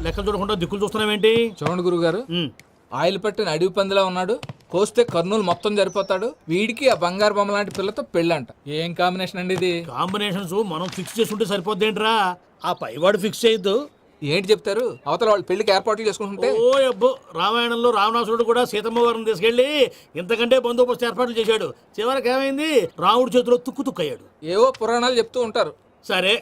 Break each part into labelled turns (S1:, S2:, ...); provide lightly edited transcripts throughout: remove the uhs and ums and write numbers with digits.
S1: లెక్కలు చూడకుండా దిక్కులు చూస్తున్నావేంటి?
S2: చూడండి గురుగారు, ఆయిల్ పట్టిన అడవి పందిలా ఉన్నాడు. కోస్తే కర్నూలు మొత్తం జరిపోతాడు. వీడికి ఆ బంగారు బొమ్మ లాంటి పిల్లతో పెళ్ళంట. ఏం కాంబినేషన్ అండి ఇది?
S1: కాంబినేషన్స్ మనం ఫిక్స్ చేసుకుంటే సరిపోద్దేంట్రా? ఆ పైవాడు ఫిక్స్ చేయొద్దు.
S2: ఏంటి చెప్తారు? అవతల వాళ్ళు పెళ్లికి ఏర్పాట్లు చేసుకుంటుంటే
S1: ఓ అబ్బో, రామాయణంలో రావణాసురుడు కూడా సీతమ్మ వారిని తీసుకెళ్లి ఇంతకంటే బందోబస్తు ఏర్పాట్లు చేశాడు. చివరికి ఏమైంది? రాముడి చేతిలో తుక్కు అయ్యాడు.
S2: ఏవో పురాణాలు చెప్తూ ఉంటారు.
S1: సరే,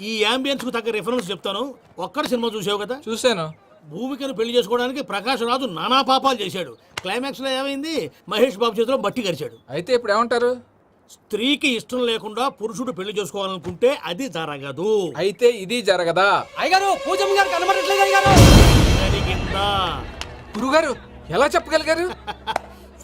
S1: ఈ యాంబియన్స్ కు తగ్గ రిఫరెన్స్ చెప్తాను. ఒక్కడి సినిమా చూసావు కదా?
S2: చూశాను.
S1: భూమికను పెళ్లి చేసుకోవడానికి ప్రకాష్ రాజు నానా పాపాలు చేశాడు. క్లైమాక్స్ లో ఏమైంది? మహేష్ బాబు చేతిలో బట్టి గరిచాడు.
S2: అయితే ఇప్పుడు ఏమంటారు?
S1: స్త్రీకి ఇష్టం లేకుండా పురుషుడు పెళ్లి చేసుకోవాలనుకుంటే అది జరగదు.
S2: అయితే ఇది జరగదా?
S3: అయ్యగారు, పూజమ్మ గారు కనబడట్లేదు అయ్యగారు.
S1: జరిగిందా?
S2: గురుగారు ఎలా చెప్పగలిగారు?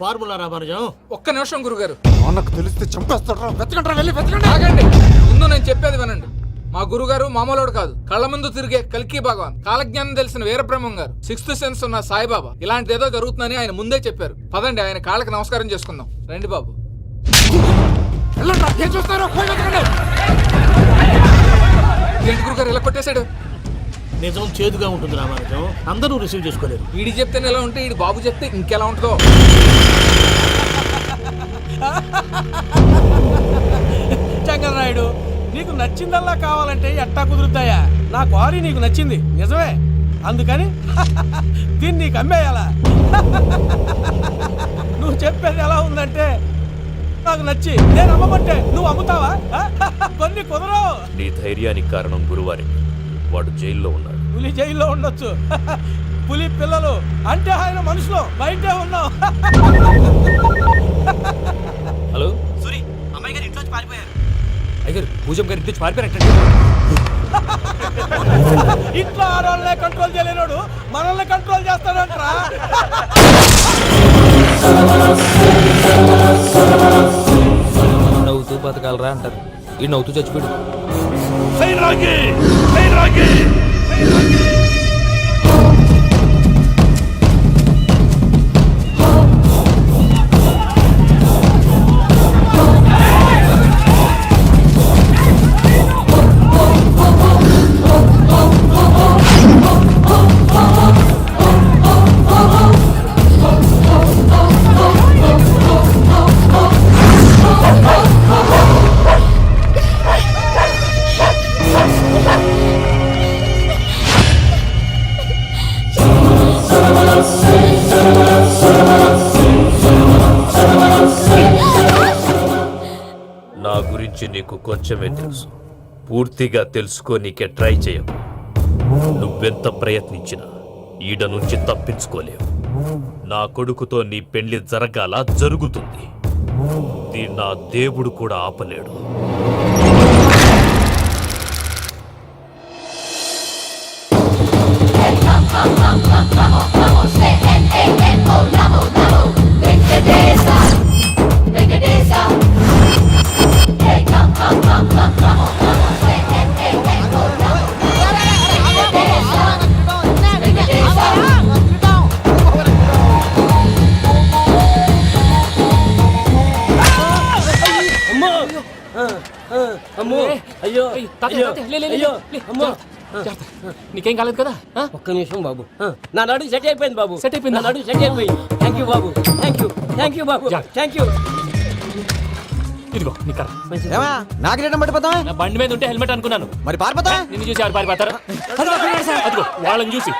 S1: ఫార్ములా రామానుజం.
S2: ఒక్క నిమిషం గురుగారు.
S4: నాకు తెలిస్తే చంపేస్తాడు. వెతకండి, వెళ్ళి వెతకండి.
S2: ఆగండి, ముందు నేను చెప్పేది వినండి. మా గురుగారు మామూలుడు కాదు. కళ్ళ ముందు తిరిగే కల్కి భగవాన్, కాలజ్ఞానం తెలిసిన వీరబ్రహ్మం గారు, సిక్స్త్ సెన్స్ ఉన్న సాయిబాబా. ఇలాంటిది ఏదో జరుగుతుందని ఆయన ముందే చెప్పారు. పదండి, ఆయన కాళ్ళకి నమస్కారం చేసుకుందాం. రండి బాబు.
S4: ఏం చూస్తారో
S2: ఏంటి గురుగారు ఇలా కొట్టేశాడు?
S1: నిజం చేదుగా ఉంటుంది రామానుజం, అందరూ రిసీవ్ చేసుకోలేరు.
S2: వీడి చెప్తేనే ఎలా ఉంటే ఈడి బాబు చెప్తే ఇంకెలా ఉంటుందో.
S3: చంగలరాయుడు, నీకు నచ్చిందల్లా కావాలంటే ఎట్టా కుదురుతాయా? నా క్వారీ నీకు నచ్చింది నిజమే, అందుకని దీన్ని నీకు అమ్మేయాలా? నువ్వు చెప్పేది ఎలా ఉందంటే నాకు నచ్చి నేను అమ్మమంటే నువ్వు అమ్ముతావా? కొన్ని కుదరవు.
S5: నీ ధైర్యానికి కారణం గురువారి. వాడు జైల్లో ఉన్నాడు.
S3: పులి జైల్లో ఉండొచ్చు, పులి పిల్లలు అంటే ఆయన మనుషులు బయటే ఉన్నావు.
S5: హలో
S3: సూరి, అమ్మాయి గారు ఇంట్లోంచి పారిపోయారు.
S5: అయ్యారు, పూజం గారి ఇంటి పారిపోయారు.
S3: ఇంట్లో ఆడవాళ్ళనే కంట్రోల్ చేయలేనోడు మనల్ని కంట్రోల్ చేస్తాడంట్రా.
S5: నవ్వుతూ బతకాలరా అంటారు, ఈ నవ్వుతూ చచ్చిపోయాడు. నా గురించి నీకు కొంచెమే తెలుసు. పూర్తిగా తెలుసుకోనీకే ట్రై చేయకు. నువ్వెంత ప్రయత్నించినా ఈడ నుంచి తప్పించుకోలేవు. నా కొడుకుతో నీ పెళ్లి జరగాల జరుగుతుంది. దీన్ని నా దేవుడు కూడా ఆపలేడు.
S6: నీకేం కాలేదు కదా?
S3: ఒక్క నిమిషం బాబు, నా నడు సెట్ అయిపోయింది బాబు. సెట్ అయిపోయింది, నా నడు సెట్ అయిపోయింది. Thank you Babu, thank you Babu, thank you.
S6: ఇదిగో నీ కర్ర.
S4: నాకు రేటం పట్టిపోతావా?
S6: నా బండి మీద ఉంటే హెల్మెట్ అనుకున్నాను.
S4: మరి పారిపోతా?
S6: నిన్ను చూసి ఎవరు పారిపోతారా? అదిగో వాళ్ళని చూసి.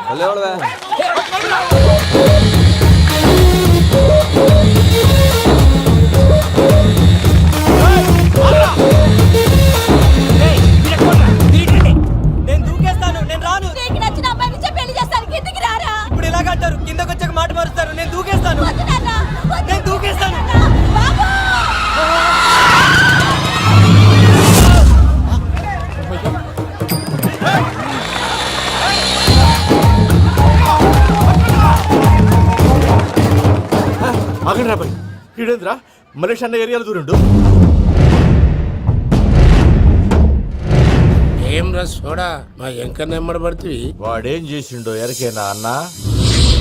S3: నేను దూకేస్తాను, నేను రాను.
S7: నీకు నచ్చిన అమ్మాయి నుంచి పెళ్లి చేస్తాను, కిందికి రారా.
S3: ఇప్పుడు ఇలాగంటారు, కిందకి వచ్చాక మాట మారుస్తారు. నేను దూకేస్తాను,
S7: వద్దు నాన్న, వద్దు.
S3: నేను దూకేస్తాను.
S7: బాబు!
S1: ఆగండి రాబాయ్, ఈడేంద్రా మలేషియా అన్న ఏరియాలో దూరండు.
S8: ఏం రస్ చూడా మా ఎంకర్ నెమ్మడబడితే
S9: వాడేం చేసిండో ఎరకేనా అన్న?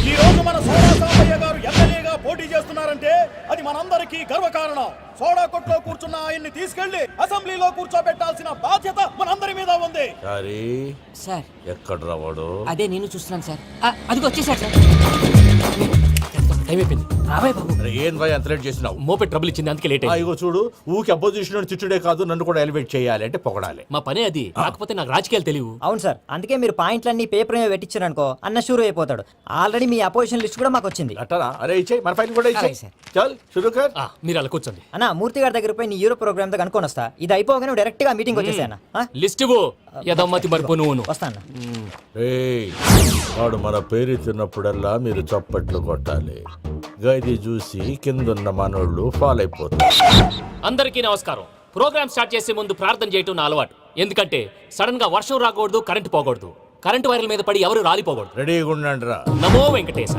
S1: ఈ రోజు మన సోడా సాంబయ్య గారు ఎమ్మెల్యేగా పోటీ చేస్తున్నారంటే అది మనందరికీ గర్వకారణం. సోడా కొట్లో కూర్చున్న ఆయన్ని తీసుకెళ్లి అసెంబ్లీలో కూర్చోబెట్టాల్సిన బాధ్యత మనందరి మీద ఉంది.
S9: సారీ
S10: సార్
S9: ఎక్కడ రావాడు?
S10: అదే నేను చూస్తున్నాను సార్. అది వచ్చేసాడు సార్.
S6: టైం అయిపోయింది.
S10: రాబాయ్ బాబు.
S9: అరే ఏం భయ అంత లేట్ చేసినావు?
S6: మోపే ట్రబుల్ ఇచ్చింది, అందుకే లేట్ అయింది.
S9: ఇగో చూడు, ఊకి అపోజిషన్ తిట్టుడే కాదు, నన్ను కూడా ఎలివేట్ చేయాలి అంటే పొగడాలి.
S6: మా పనే అది. కాకపోతే నాకు రాజకీయాలు తెలియవు.
S4: అవును సార్, అందుకే మీరు పాయింట్లన్నీ పేపర్ మీద పెట్టించారనుకో అన్న షూర్ అయిపోతాడు. ఆల్రెడీ మీ అపోజిషన్ లిస్ట్ కూడా మాకు వచ్చింది.
S9: అట్టనా? అరే ఇచ్చేయి, మన ఫైల్ కూడా ఇచ్చేయి.
S4: అలాగే సార్.
S9: చల్ షురూ కర్.
S6: మీరు అలా కూర్చోండి.
S4: అన్న మూర్తి గారి దగ్గర పోయి నీ యూరో ప్రోగ్రామ్ దగ్గర అనుకోని వస్తా. ఇది అయిపోగానే డైరెక్ట్ గా మీటింగ్ వచ్చేసాను.
S6: లిస్ట్ ఇవ్వు. యదమ్మతి మరుపు నువ్వును.
S4: వస్తా అన్న.
S9: ఏయ్, వాడు మన పేరు తిన్నప్పుడల్లా మీరు చప్పట్లు కొట్టాలి. గది చూసి కిందున్న మనోళ్ళు ఫాలో అయిపోతారు.
S6: అందరికీ నమస్కారం. ప్రోగ్రామ్ స్టార్ట్ చేసే ముందు ప్రార్థన చేయటం నా అలవాటు. ఎందుకంటే సడన్ గా వర్షం రాకూడదు, కరెంట్ పోకూడదు, కరెంట్ వైర్ల మీద పడి ఎవరు రాలిపోకూడదు.
S9: రెడీగా ఉండండి రా.
S6: నమో వెంకటేశ.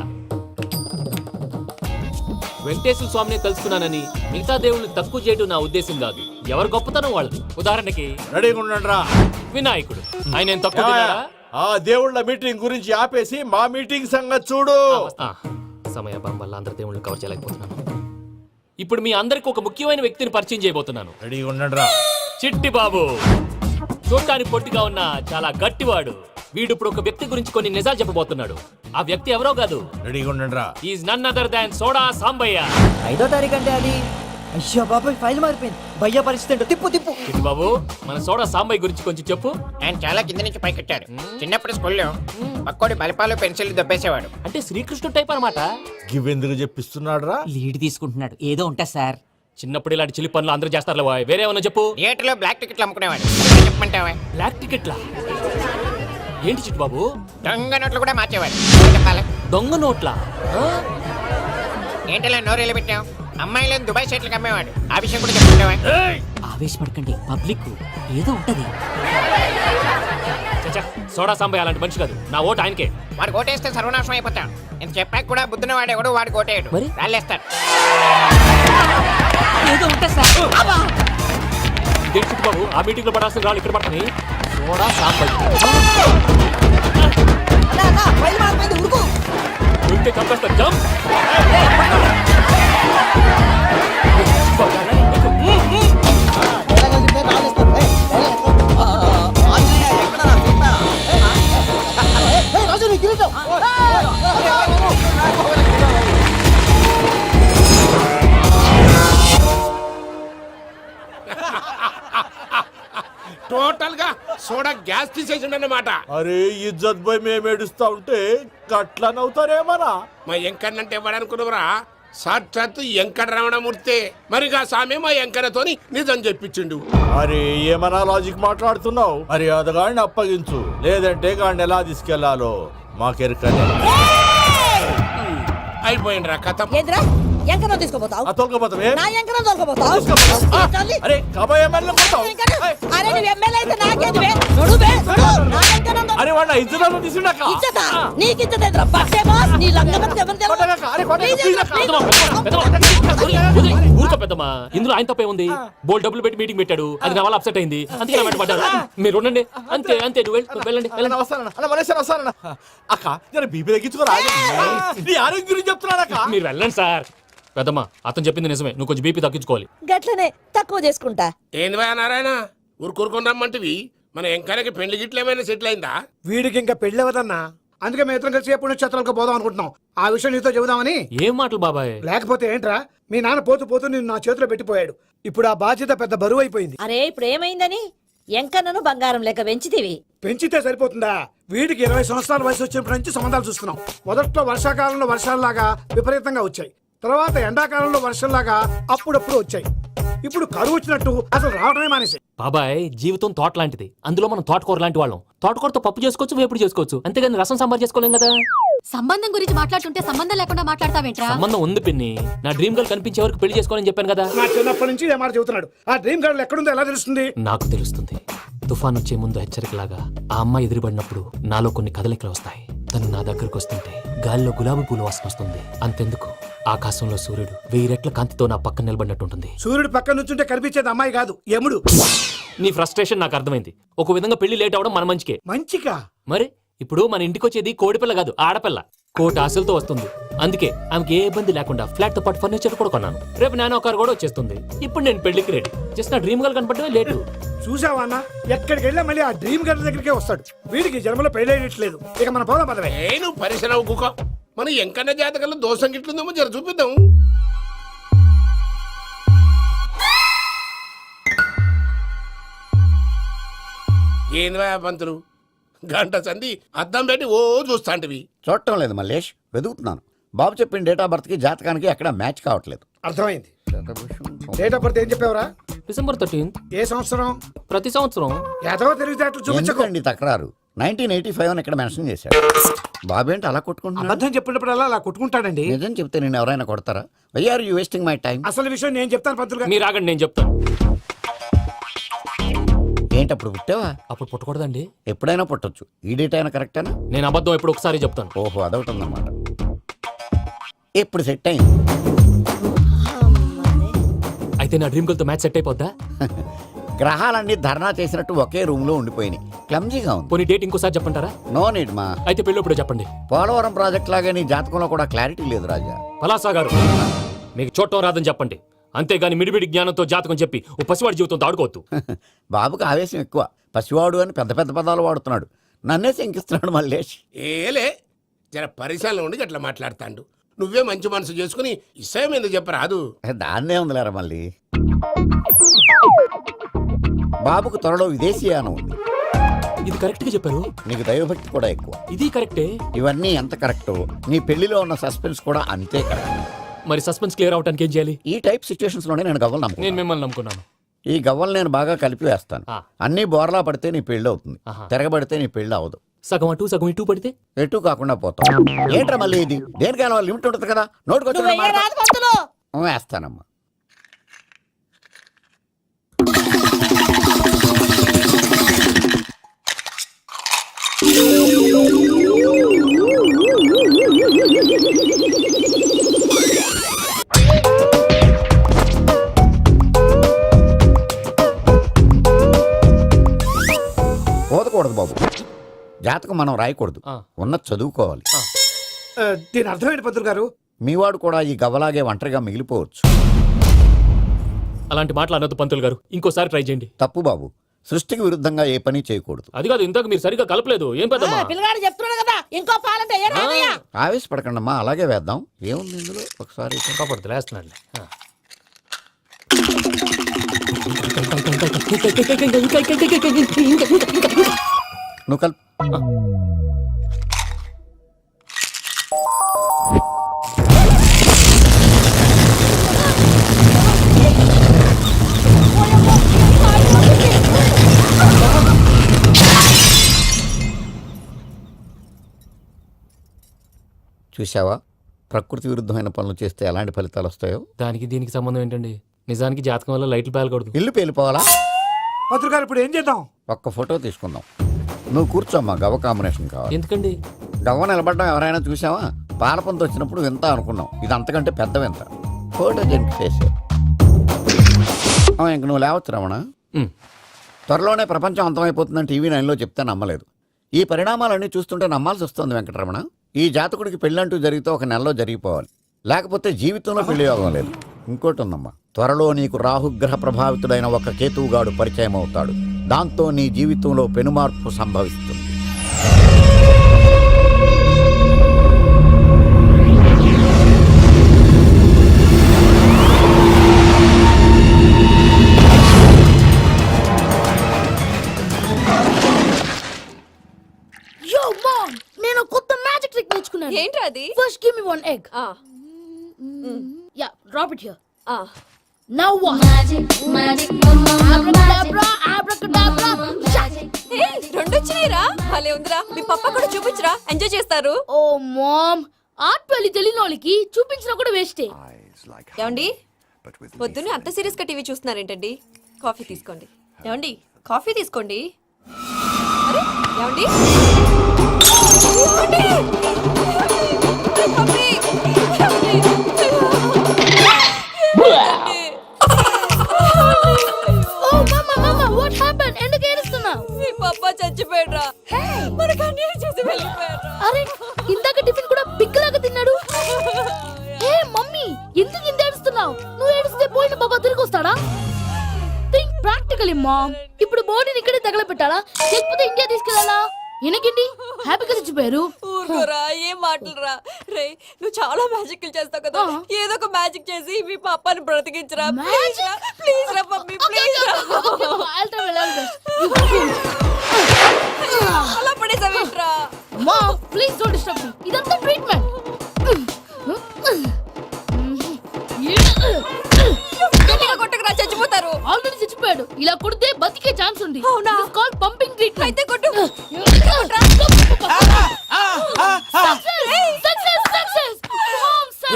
S6: వెంకటేశ్వర స్వామిని తెలుసుకున్నానని మిగతా దేవుళ్ళని తక్కువ చేయడం నా ఉద్దేశం కాదు. ఎవరు గొప్పతనం వాళ్ళది. ఉదాహరణకి
S9: రెడీగా ఉండండి రా.
S6: వినాయకుడు. ఆయన ఏం తక్కువ తిన్నాడా?
S9: ఆ దేవుళ్ళ మీటింగ్ గురించి ఆపేసి మా మీటింగ్ సంగతి చూడు.
S6: సమయాభావం వల్ల అందరి దేవుళ్ళు కవర్ చేయలేకపోతున్నాను. ఇప్పుడు మీ అందరికి ఒక ముఖ్యమైన వ్యక్తిని పరిచయం చేయబోతున్నాను.
S9: రెడీగా ఉండండి రా.
S6: చిట్టి బాబు. చూడటానికి పొట్టిగా ఉన్న చాలా గట్టివాడు. వీడు ఇప్పుడు ఒక వ్యక్తి గురించి కొన్ని నిజాలు చెప్పబోతున్నాడు. ఆ వ్యక్తి ఎవరో కాదు,
S9: రెడీగా ఉండండి రా.
S6: Is none other than soda Sambayya.
S4: 5వ తారీఖు అంటే అది. అయ్యో బాబాయ్, ఫైల్ మారిపోయింది. భయ్య పరిస్థితి ఏంటో తిప్పు తిప్పు.
S6: చిట్టి బాబు, మన సోడా సాంబయ్య గురించి కొంచెం చెప్పు.
S8: ఆయన చాలా కింద నుంచి పైకెట్టాడు. చిన్నప్పుడు స్కూల్లో పక్కోడి బలిపాలు పెన్సిల్ దొబ్బేసేవాడు.
S6: అంటే శ్రీకృష్ణుడు టైప్ అనమాట.
S9: గివెందుకు చెప్పిస్తున్నాడు రా?
S10: లీడ్ తీసుకుంటున్నాడు. ఏదో ఉంటా సార్.
S6: చిన్నప్పుడు ఇలాంటి చిలి పనులు అందరూ చేస్తారు. వేరే ఏమన్నా చెప్పు.
S8: థియేటర్లో బ్లాక్ టికెట్లు అమ్ముకునేవాడు. చెప్పమంటావా?
S6: బ్లాక్ టికెట్లా? ఏంటి చిట్టి బాబు?
S8: దొంగ నోట్లు కూడా మార్చేవాడు. చెప్పాలి.
S6: దొంగ నోట్లా?
S8: ఏంటలా నోరేళ్ళు పెట్టావు? అమ్మాయిలను దుబాయ్ షర్ట్లకు అమ్మేవాడు. ఆ విషయం కూడా చెప్పుకుంటావా?
S10: ఆవేశపడకండి, పబ్లిక్ ఏదో ఉంటది.
S6: చచ్చా, సోడా సాంబయ్య అలాంటి మనిషి కాదు. నా ఓటు ఆయనకే.
S8: వాడు కోటేస్తే సర్వనాశనం అయిపోతాడు. నేను చెప్పాక కూడా బుద్ధిన వాడేవాడు వాడు కోటేయడు.
S10: మరి?
S8: రాళ్ళేస్తాడు.
S10: ఏదో ఉంటా సార్.
S6: ఏంటి చిట్టి బాబు, ఆ మీటింగ్ లో పడాల్సిన రాళ్ళు ఇక్కడ పడతాయి. సోడా సాంబయ్య ఉంటే చంపేస్తారు. జంప్.
S8: టోటల్ గా సోడా గ్యాస్ తీసేసిండన్నమాట.
S9: అరే ఇజ్జత్ పోయి మేము ఏడుస్తా ఉంటే గట్లా నవ్వుతారేమన్నా?
S8: మా ఎంకన్నంటే ఎవడనుకున్నావురా? సాక్షాత్తు ఎంకట రమణమూర్తి. మరిగా సామె మా ఎంకన్నతోని నిజం చెప్పించిండు.
S9: అరే ఏమన్నా లాజిక్ మాట్లాడుతున్నావు? అరే అదగాడిని అప్పగించు, లేదంటే గాడిని ఎలా తీసుకెళ్లాలో మాకెరకనే.
S8: అయిపోయిండ్రా కథ.
S7: ఏంద్రా ఎంకరం తీసుకోపోతావు?
S9: తొలకపోతావే?
S7: నా ఎంకరం తోలుకోపోతావు?
S9: అరే కబాయ్ ఎమ్మెల్యే కొడతావు?
S7: అరే నువ్వు ఎమ్మెల్యే అయితే నాకేది బే? నడు బే, నడు. నా ఎంకరం తోలు-
S9: అరే వాడిన ఇజ్జత్ తీసుండక.
S7: ఇచ్చతా? నీకు ఇచ్చదేంద్రా? పట్టే బాస్, నీ లంగమతి ఎవరు తెలుసు?
S9: కొట్టగాక, అరే కొట్టగాక,
S7: ప్లీజ్
S9: ప్లీజ్
S7: అక్క,
S9: అక్క.
S6: పెద్దమా, ఊరుకో పెద్దమా. ఇందులో ఆయన తప్పే ఉంది. బోల్ డబ్బులు పెట్టి మీటింగ్ పెట్టాడు. అది నా వల్ల అప్సెట్ అయింది. అందుకే నా వెంట పడ్డారు. మీరు ఉండండి. అంతే అంతే. నువ్వు వెళ్ళండి వెళ్ళండి.
S9: అక్క నేను బీపీ తగ్గించుకోరా. నీ ఆరోగ్యం గురించి చెప్తున్నాను అక్క.
S6: మీరు వెళ్ళండి సార్. పెద్దమ్మా, అతను చెప్పింది నిజమే. నువ్వు కొంచెం బీపీ తగ్గించుకోవాలి.
S7: గట్లనే తక్కువ చేసుకుంటా.
S8: ఏంది భయ నారాయణ, ఊరుకూరుకొని రమ్మంటివి? మన ఎంకన్నకి పెళ్లి గిట్ల ఏమైనా సెటిల్ అయిందా?
S3: వీడికి ఇంకా పెళ్ళవదన్నా. అందుకే మేము ఇద్దరం కలిసి పుణ్యక్షేత్రాలకు పోదాం అనుకుంటున్నాం. ఆ విషయం నీతో చెబుదామని.
S6: ఏం మాటలు బాబాయ్?
S3: లేకపోతే ఏంట్రా, మీ నాన్న పోతూ పోతూ నిన్ను నా చేతిలో పెట్టిపోయాడు. ఇప్పుడు ఆ బాధ్యత పెద్ద బరువు అయిపోయింది.
S7: అరే ఇప్పుడు ఏమైందని? ఎంకన్నను బంగారం లెక్క పెంచితివి.
S3: పెంచితే సరిపోతుందా? వీడికి 20 సంవత్సరాల వయసు వచ్చినప్పటి నుంచి సంబంధాలు చూస్తున్నాం. మొదట్లో వర్షాకాలంలో వర్షాలలాగా విపరీతంగా వచ్చాయి. తర్వాత ఎండాకాలంలో వర్షంలాగా అప్పుడప్పుడు వచ్చాయి. ఇప్పుడు కరువు వచ్చినట్టు అసలు రావడమే మానేసి.
S6: బాబాయ్, జీవితం తోట లాంటిది. అందులో మనం తోటకూర లాంటి వాళ్ళం. తోటకూరతో పప్పు చేసుకోవచ్చు, వేపుడు చేసుకోవచ్చు. అంతేగాని రసం సాంబార్ చేసుకోలేం కదా.
S7: సంబంధం గురించి మాట్లాడుతుంటే సంబంధం లేకుండా మాట్లాడతావేంట్రా?
S6: సంబంధం ఉంది పిన్ని. నా డ్రీమ్ గర్ల్ కనిపించే వరకు పెళ్లి చేసుకోవాలని చెప్పాను కదా.
S3: నా చిన్నప్పటి నుంచి ఏ మాట చెబుతున్నాడు. ఆ డ్రీమ్ గర్ల్ ఎక్కడుందో ఎలా తెలుస్తుంది?
S6: నాకు తెలుస్తుంది. తుఫాన్ వచ్చే ముందు హెచ్చరికలాగా ఆ అమ్మాయి ఎదురుపడినప్పుడు నాలో కొన్ని కదలికలు వస్తాయి. తను నా దగ్గరకు వస్తుంటే గాలిలో గులాబీ పూలు వాసన వస్తుంది. అంతెందుకు, ఆకాశంలో సూర్యుడు 1000 రెట్ల కాంతితో నా పక్కన నిలబడినట్టుంటుంది.
S3: సూర్యుడు పక్కన నుంచుంటే కనిపించేది అమ్మాయి కాదు, యముడు.
S6: నీ ఫ్రస్ట్రేషన్ నాకు అర్థమైంది. ఒక విధంగా పెళ్లి లేట్ అవడం మన మంచికే.
S3: మంచిగా
S6: మరి ఇప్పుడు మన ఇంటికి వచ్చేది కోడిపిల్ల కాదు, ఆడపిల్ల. కోటి ఆశలతో వస్తుంది. అందుకే ఆమెకి ఏ ఇబ్బంది లేకుండా ఫ్లాట్ తో పాటు ఫర్నిచర్ కూడా కొన్నాను. రేపు నానో కారు కూడా వచ్చేస్తుంది. ఇప్పుడు నేను పెళ్లికి రెడీ. జస్ట్ నా డ్రీమ్ గర్ల్ కనపడమే లేటు.
S3: చూసావా అన్న, ఎక్కడికి వెళ్ళా మళ్ళీ ఆ డ్రీమ్ గర్ల్ దగ్గరికే వస్తాడు. వీడికి జన్మలో పెళ్ళేయట్లేదు. ఇక మన పోదాం పదవే.
S8: నేను పరిశ్రమ కుక మన ఎంకన్న జాతకంలో దోషం గిట్లుందేమో జర చూపిద్దాం. ఏంద్రా పంతులు, గంట సంధి అద్దం పెట్టి ఓ చూస్తాంటివి.
S11: చూడటం లేదు మల్లేష్, వెతుకుతున్నాను. బాబు చెప్పిన డేట్ ఆఫ్ బర్త్ కి జాతకానికి ఎక్కడ మ్యాచ్ కావట్లేదు.
S3: అర్థమైంది. డేట్ ఆఫ్ బర్త్ ఏం చెప్పావురా?
S6: December 13th.
S3: ఏ సంవత్సరం?
S6: ప్రతి సంవత్సరం.
S3: ఎదవో తెలివితేటలు చూపించకండి.
S11: ఎందుకండి తక్రారు? 1985 అని ఇక్కడ మెన్షన్ చేశాడు. బాబు ఏంటి అలా కొట్టుకుంటున్నాడు?
S3: అబద్ధం చెప్పినప్పుడల్లా అలా కొట్టుకుంటాడండి.
S11: నిజం చెప్తే నేను ఎవరైనా కొడతారా? Why are you wasting my time?
S3: అసలు విషయం నేను చెప్తాను పంతులు గారు.
S6: మీరు ఆగండి, నేను చెప్తాను.
S11: ఏంటి అప్పుడు పుట్టావా?
S6: అప్పుడు పుట్టకూడదండి.
S11: ఎప్పుడైనా పుట్టొచ్చు. ఈ డేట్ అయినా కరెక్టేనా?
S6: నేను అబద్ధం ఎప్పుడు ఒకసారి చెప్తాను.
S11: ఓహో, అదొకటి ఉందన్నమాట. ఇప్పుడు సెట్ అయింది.
S6: అయితే నా డ్రీమ్ గర్ల్ తో మ్యాచ్ సెట్ అయిపోద్దా?
S11: గ్రహాలన్నీ ధర్నా చేసినట్టు ఒకే రూమ్ లో ఉండిపోయినాయి. క్లమ్జీగా ఉంది.
S6: పోనీ డేట్ ఇంకోసారి చెప్పంటారా?
S11: నో నీడ్ మా.
S6: అయితే పెళ్ళప్పుడు చెప్పండి.
S11: పోలవరం ప్రాజెక్ట్ లాగే నీ జాతకంలో కూడా క్లారిటీ లేదు రాజా.
S6: పలాసా గారు, మీకు చూడటం రాదని చెప్పండి. అంతేగాని మిడిమిడి జ్ఞానంతో జాతకం చెప్పి ఓ పసివాడి జీవితంతో ఆడుకోవద్దు.
S11: బాబుకి ఆవేశం ఎక్కువ. పసివాడు అని పెద్ద పెద్ద పదాలు వాడుతున్నాడు. నన్నే శంకిస్తున్నాడు మల్లేష్.
S8: ఏలే జర పరిశ్రమలో ఉండి అట్లా మాట్లాడతాండు. నువ్వే మంచి మనసు చేసుకుని ఇష్టం ఎందుకు చెప్పరాదు?
S11: దాన్నే ఉందిలేరా మళ్ళీ. బాబుకు త్వరలో విదేశీయానం ఉంది.
S6: ఇది కరెక్ట్ గా చెప్పారు.
S11: నీకు దైవభక్తి కూడా ఎక్కువ.
S6: ఇది కరెక్టే.
S11: ఇవన్నీ ఎంత కరెక్టో నీ పెళ్లిలో ఉన్న సస్పెన్స్ కూడా అంతే కరెక్ట్.
S6: మరి సస్పెన్స్ క్లియర్ అవడానికి ఏం చేయాలి?
S11: ఈ టైప్ సిచ్యువేషన్స్ లోనే నేను గవ్వలు
S6: నేను
S11: నమ్ముకున్నాను.
S6: మిమ్మల్ని నమ్ముకున్నాను.
S11: ఈ గవ్వలు నేను బాగా కలిపి వేస్తాను.
S6: ఆ.
S11: అన్నీ బోర్లా పడితే నీ పెళ్లి అవుతుంది.
S6: ఆహా.
S11: తిరగబడితే నీ పెళ్లి అవదు.
S6: సగం అటు సగం ఇటు పడితే
S11: ఎటు కాకుండా పోతాం. ఏంట్రా మళ్ళీ ఇది? దేనికైనా లిమిట్ ఉంటుంది కదా.
S7: నువ్వు వెయ్యరాదు పంతులు.
S11: వేస్తానమ్మా. పోదకూడదు బాబు. జాతకం మనం రాయకూడదు.
S6: ఆ.
S11: ఉన్నది చదువుకోవాలి.
S3: దీని అర్థమైంది పంతులు గారు.
S11: మీవాడు కూడా ఈ గవ్వలాగే ఒంటరిగా మిగిలిపోవచ్చు.
S6: అలాంటి మాటలు అనొద్దు పంతులు గారు. ఇంకోసారి ట్రై చేయండి.
S11: తప్పు బాబు. సృష్టికి విరుద్ధంగా ఏ పని చేయకూడదు.
S6: అది కాదు, ఇంతకు మీరు సరిగ్గా కలపలేదు. ఏం పెద్దమ్మా?
S7: పిల్లగాడు చెప్తున్నాడు కదా, ఇంకో పాలంటే ఏ రాదయ్య.
S11: ఆవేశపడకండమ్మా, అలాగే వేద్దాం. ఏముంది ఇందులో? ఒకసారి
S6: కాపాడుతు లేస్తున్నాడు.
S11: నువ్వు కల్. చూసావా, ప్రకృతి విరుద్ధమైన పనులు చేస్తే ఎలాంటి ఫలితాలు వస్తాయో.
S6: దానికి దీనికి సంబంధం ఏంటండి? నిజానికి జాతకం వల్ల లైట్లు పేలకూడదు.
S11: ఇల్లు పేలిపోవాలా?
S3: పంతులు గారు ఇప్పుడు ఏం చేద్దాం?
S11: ఒక్క ఫోటో తీసుకుందాం. నువ్వు కూర్చోమ్మా. గవ్వ కాంబినేషన్ కావాలి.
S6: ఎందుకండి?
S11: గవ్వ నిలబడ్డం ఎవరైనా చూసావా? పాలపంత వచ్చినప్పుడు వింత అనుకున్నాం. ఇది అంతకంటే పెద్ద వింత. ఫోటో జంక్ చేసే. ఇంక నువ్వు లేవచ్చు రమణ. త్వరలోనే ప్రపంచం అంతమైపోతుందని టీవీ 9లో చెప్తే నమ్మలేదు. ఈ పరిణామాలన్నీ చూస్తుంటే నమ్మాల్సి వస్తుంది వెంకటరమణ. ఈ జాతకుడికి పెళ్ళంటూ జరిగితే ఒక నెలలో జరిగిపోవాలి. లేకపోతే జీవితంలో పెళ్లి యోగం లేదు. ఇంకోటి ఉందమ్మా, త్వరలో నీకు రాహుగ్రహ ప్రభావితుడైన ఒక కేతువుగాడు పరిచయం అవుతాడు. దాంతో నీ జీవితంలో పెనుమార్పు సంభవిస్తుంది.
S7: Yo mom, నేను కొత్త మ్యాజిక్ ట్రిక్ నేర్చుకున్నాను.
S10: ఏంట్రా అది?
S7: First give me one egg. Yeah, drop it here. Now what? Abracadabra, abracadabra.
S10: రెండు వచ్చినాయిరా. భలే ఉందిరా. మీ పప్ప కూడా చూపించరా, ఎంజాయ్ చేస్తారు.
S7: Oh mom, ఆర్ట్ పెళ్లి తెలియని వాళ్ళకి చూపించినా కూడా వేస్టే.
S10: ఏమండి, పొద్దున్నే అంత సీరియస్ గా టీవీ చూస్తున్నారేంటండి? కాఫీ తీసుకోండి. ఏమండి, కాఫీ తీసుకోండి. అరే ఏమండి,
S7: Oh mama, what happened? తీసుకెళ్ళి మామ్. ఇప్పుడు బాడీని ఇక్కడే తగలబెట్టాలా లేకపోతే ఇండియా తీసుకెళ్ళాలా? ఎనకండి హ్యాపీగా చచ్చిపోయారు.
S10: ఊరుకోరా, ఏం మాటలురా. రే, నువ్వు చాలా మ్యాజిక్ చేస్తావు కదా, ఏదో ఒక మ్యాజిక్ చేసి మీ పాపాని బ్రతికించరా. ప్లీజ్ రా మమ్మీ, ప్లీజ్ రా. అలా పడేసావేంట్రా?
S7: Mom please don't disturb me. ఇదంతా ట్రీట్మెంట్.
S10: గట్టిగా కొట్టకురా, చచ్చిపోతారు.
S7: ఆల్రెడీ చచ్చిపోయాడు. ఇలా కొడితే బతికే ఛాన్స్ ఉంది.
S10: అవునా?
S7: Call pumping treatment.
S10: అయితే కొట్టు.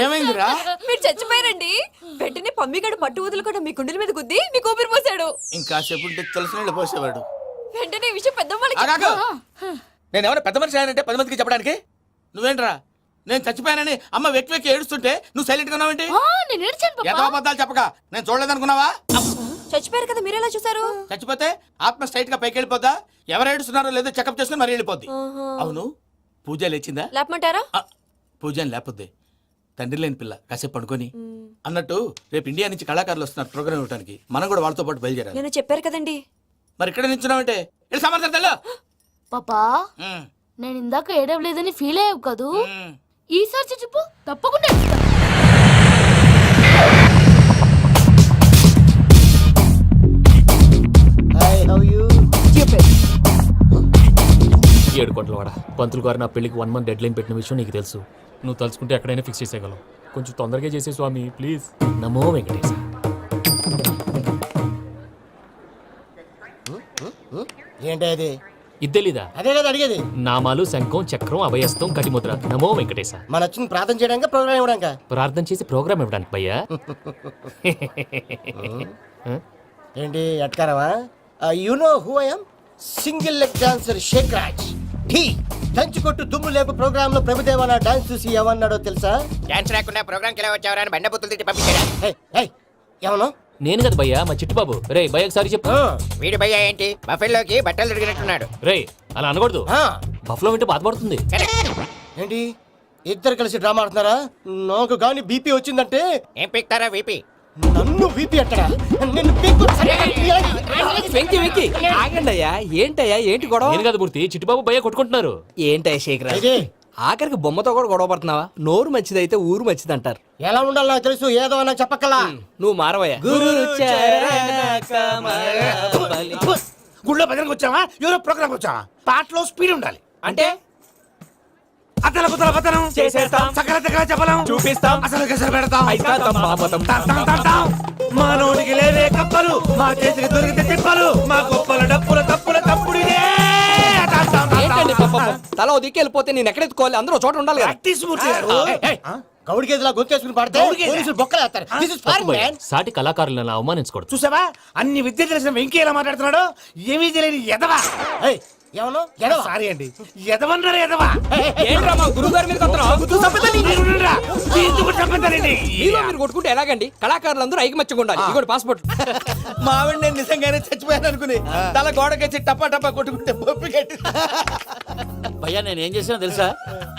S1: ఏమైందిరా?
S10: మీరు చచ్చిపోయారండి. వెంటనే పమ్మిగాడు పట్టు వదులుకుండా మీ గుండెల మీద గుద్ది మీకు ఊపిరి పోసాడు.
S1: ఇంకా సేపు తెలిసిన పోసేవాడు.
S10: వెంటనే ఈ విషయం పెద్ద
S1: నేను ఎవరైనా పెద్ద మనిషి అంటే 10 మందికి చెప్పడానికి? నువ్వేంట్రా నేను చచ్చిపోయానని అమ్మ వెక్కి వెక్కి ఏడుస్తుంటే నువ్వు సైలెంట్ గా ఉన్నావేంటి?
S7: నేను ఏడ్చాను పాపా.
S1: ఎంతో అబద్ధాలు చెప్పక నేను చూడలేదనుకున్నావా?
S10: చచ్చిపోయారు కదా, మీరెలా చూసారు?
S1: చచ్చిపోతే ఆత్మ స్ట్రైట్ గా పైకి వెళ్ళిపోద్దా? ఎవరు ఏడుస్తున్నారో లేదో చెకప్ చేసుకుని మరీ వెళ్ళిపోద్ది. అవును, పూజ లేచిందా?
S10: లేపమంటారా?
S1: పూజ అని లేకపోద్ది. తండ్రి లేని పిల్ల కాసేపు పడుకొని అన్నట్టు రేపు ఇండియా నుంచి కళాకారులు వస్తున్నారు ప్రోగ్రామ్ ఇవ్వడానికి. మనం కూడా వాళ్ళతో పాటు బయలుదేరాలి.
S10: నేను చెప్పారు కదండి.
S1: మరి ఇక్కడ నిల్చున్నావంటే వెళ్ళి సమర్థతలో.
S7: పాపా నేను ఇందాక ఏడవలేదని ఫీల్ అయ్యావు కదూ, ఈసారి చచ్చిపో తప్పకుండా ఏడుస్తా.
S6: 7 కోట్ల వాడ పంతులు గారు నా పెళ్లికి 1 మంత్ డెడ్ లైన్ పెట్టిన విషయం నీకు తెలుసు. నువ్వు తలుచుకుంటే ఎక్కడైనా ఫిక్స్ చేసేయగలవు. కొంచెం తొందరగా చేసే స్వామి ప్లీజ్. నమో వెంకటేశ.
S1: ఏంటి
S6: ఇది తెలీదా?
S1: అదే కదా అడిగేది.
S6: నామాలు, శంఖం, చక్రం, అభయస్తం, కటిముద్ర. నమో వెంకటేశ.
S1: మన వచ్చింది ప్రార్థన చేయడానికి ప్రోగ్రామ్ ఇవ్వడానికి.
S6: ప్రార్థన చేసి ప్రోగ్రామ్ ఇవ్వడానికి భయ్యా.
S1: ఏంటి ఎట్కారవా? You know who I am? Single leg dancer Sheikh Raj. టీ దంచి కొట్టు దుమ్ము లేపు ప్రోగ్రామ్ లో ప్రభుదేవ నా డాన్స్ చూసి ఏమన్నాడో తెలుసా?
S11: డాన్స్ రాకుండా ప్రోగ్రామ్ కి ఎలా వచ్చావరా అని బండ బుద్ధులు తిట్టి పంపించాడు.
S1: ఏమన్నా?
S6: నేను కదా భయ్యా, మా చిట్టుబాబు. రే భయ్య ఒకసారి చెప్పు.
S11: వీడి భయ్య ఏంటి బఫెల్లోకి బట్టలు తిరిగినట్టున్నాడు.
S6: రే అలా అనకూడదు, బఫ్లో వింటే బాధపడుతుంది.
S1: ఏంటి ఇద్దరు కలిసి డ్రామా ఆడుతున్నారా? నాకు గాని బీపీ వచ్చిందంటే
S11: ఏం పీక్తారా వీపీ?
S1: నన్ను బీపీ అట్టడా? నిన్ను పీక్కు-
S12: వెంకి వెంకి ఆగండి అయ్యా. ఏంటయ్యా ఏంటి గొడవ?
S6: నేను కదా మూర్తి, చిట్టుబాబు భయ్య కొట్టుకుంటున్నారు.
S12: ఏంటయ్యా శేఖర్,
S1: ఇది
S12: ఆఖరికి బొమ్మతో కూడా గొడవ పడుతున్నావా? నోరు మంచిదైతే ఊరు మంచిది అంటారు.
S1: ఎలా ఉండాలో నాకు తెలుసు, ఏదో అన్నా చెప్పక్కలా.
S12: నువ్వు మారవయ్యా.
S3: గుళ్ళో భజనకు వచ్చావా? ఎవరో ప్రోగ్రామ్ వచ్చావా? పాటలో స్పీడ్ ఉండాలి.
S12: అంటే
S3: అతల కుతల పతనం
S12: చేసేస్తాం,
S3: సకల దగ్గర చెప్పలేం,
S12: చూపిస్తాం,
S3: అసలు గసలు పెడతాం.
S12: అయితాం, మామతం.
S3: టాం టాం టాం టాం. మా నోటికి లేవే కప్పలు, మా చేతికి దొరికితే తిప్పలు, మా గొప్పల డప్పుల తప్పుల తప్పుడిదే. టాం టాం టాం
S12: ఏంటండి
S3: టాం.
S12: పాపం? తల ఓ దిక్కు వెళ్ళిపోతే నేను ఎక్కడెత్తుకోవాలి? అందరూ ఒక చోట ఉండాలి కదా.
S3: ప్రాక్టీస్ మూర్తి గారు.
S1: గౌడికి ఎదులా గొంతేసుకుని పాడితే పోలీసులు బొక్కలేస్తారు. This is foreign, man.
S6: సాటి కళాకారులను అవమానించకూడదు.
S3: చూసావా అన్ని విద్య తెలిసిన వెంకీ ఎలా మాట్లాడుతున్నాడు? ఏమీ తెలియని ఎదవా.
S1: ఏమన్నా ఎడవా?
S3: సారీ అండి, ఎదవన్నారు ఎదవా.
S12: ఏంట్రా మా గురుగారి మీద మీలో మీరు కొట్టుకుంటే ఎలాగండి? కళాకారులందరూ ఐకమత్యంగా ఉండాలి. ఇదిగోటి పాస్పోర్ట్.
S1: మా ఆవిడ నేను నిజంగానే చచ్చిపోయాను అనుకుని తల గోడకొచ్చి టపా టపా కొట్టుకుంటే పొప్పి కట్టి.
S12: భయ్యా నేను ఏం చేసినా తెలుసా?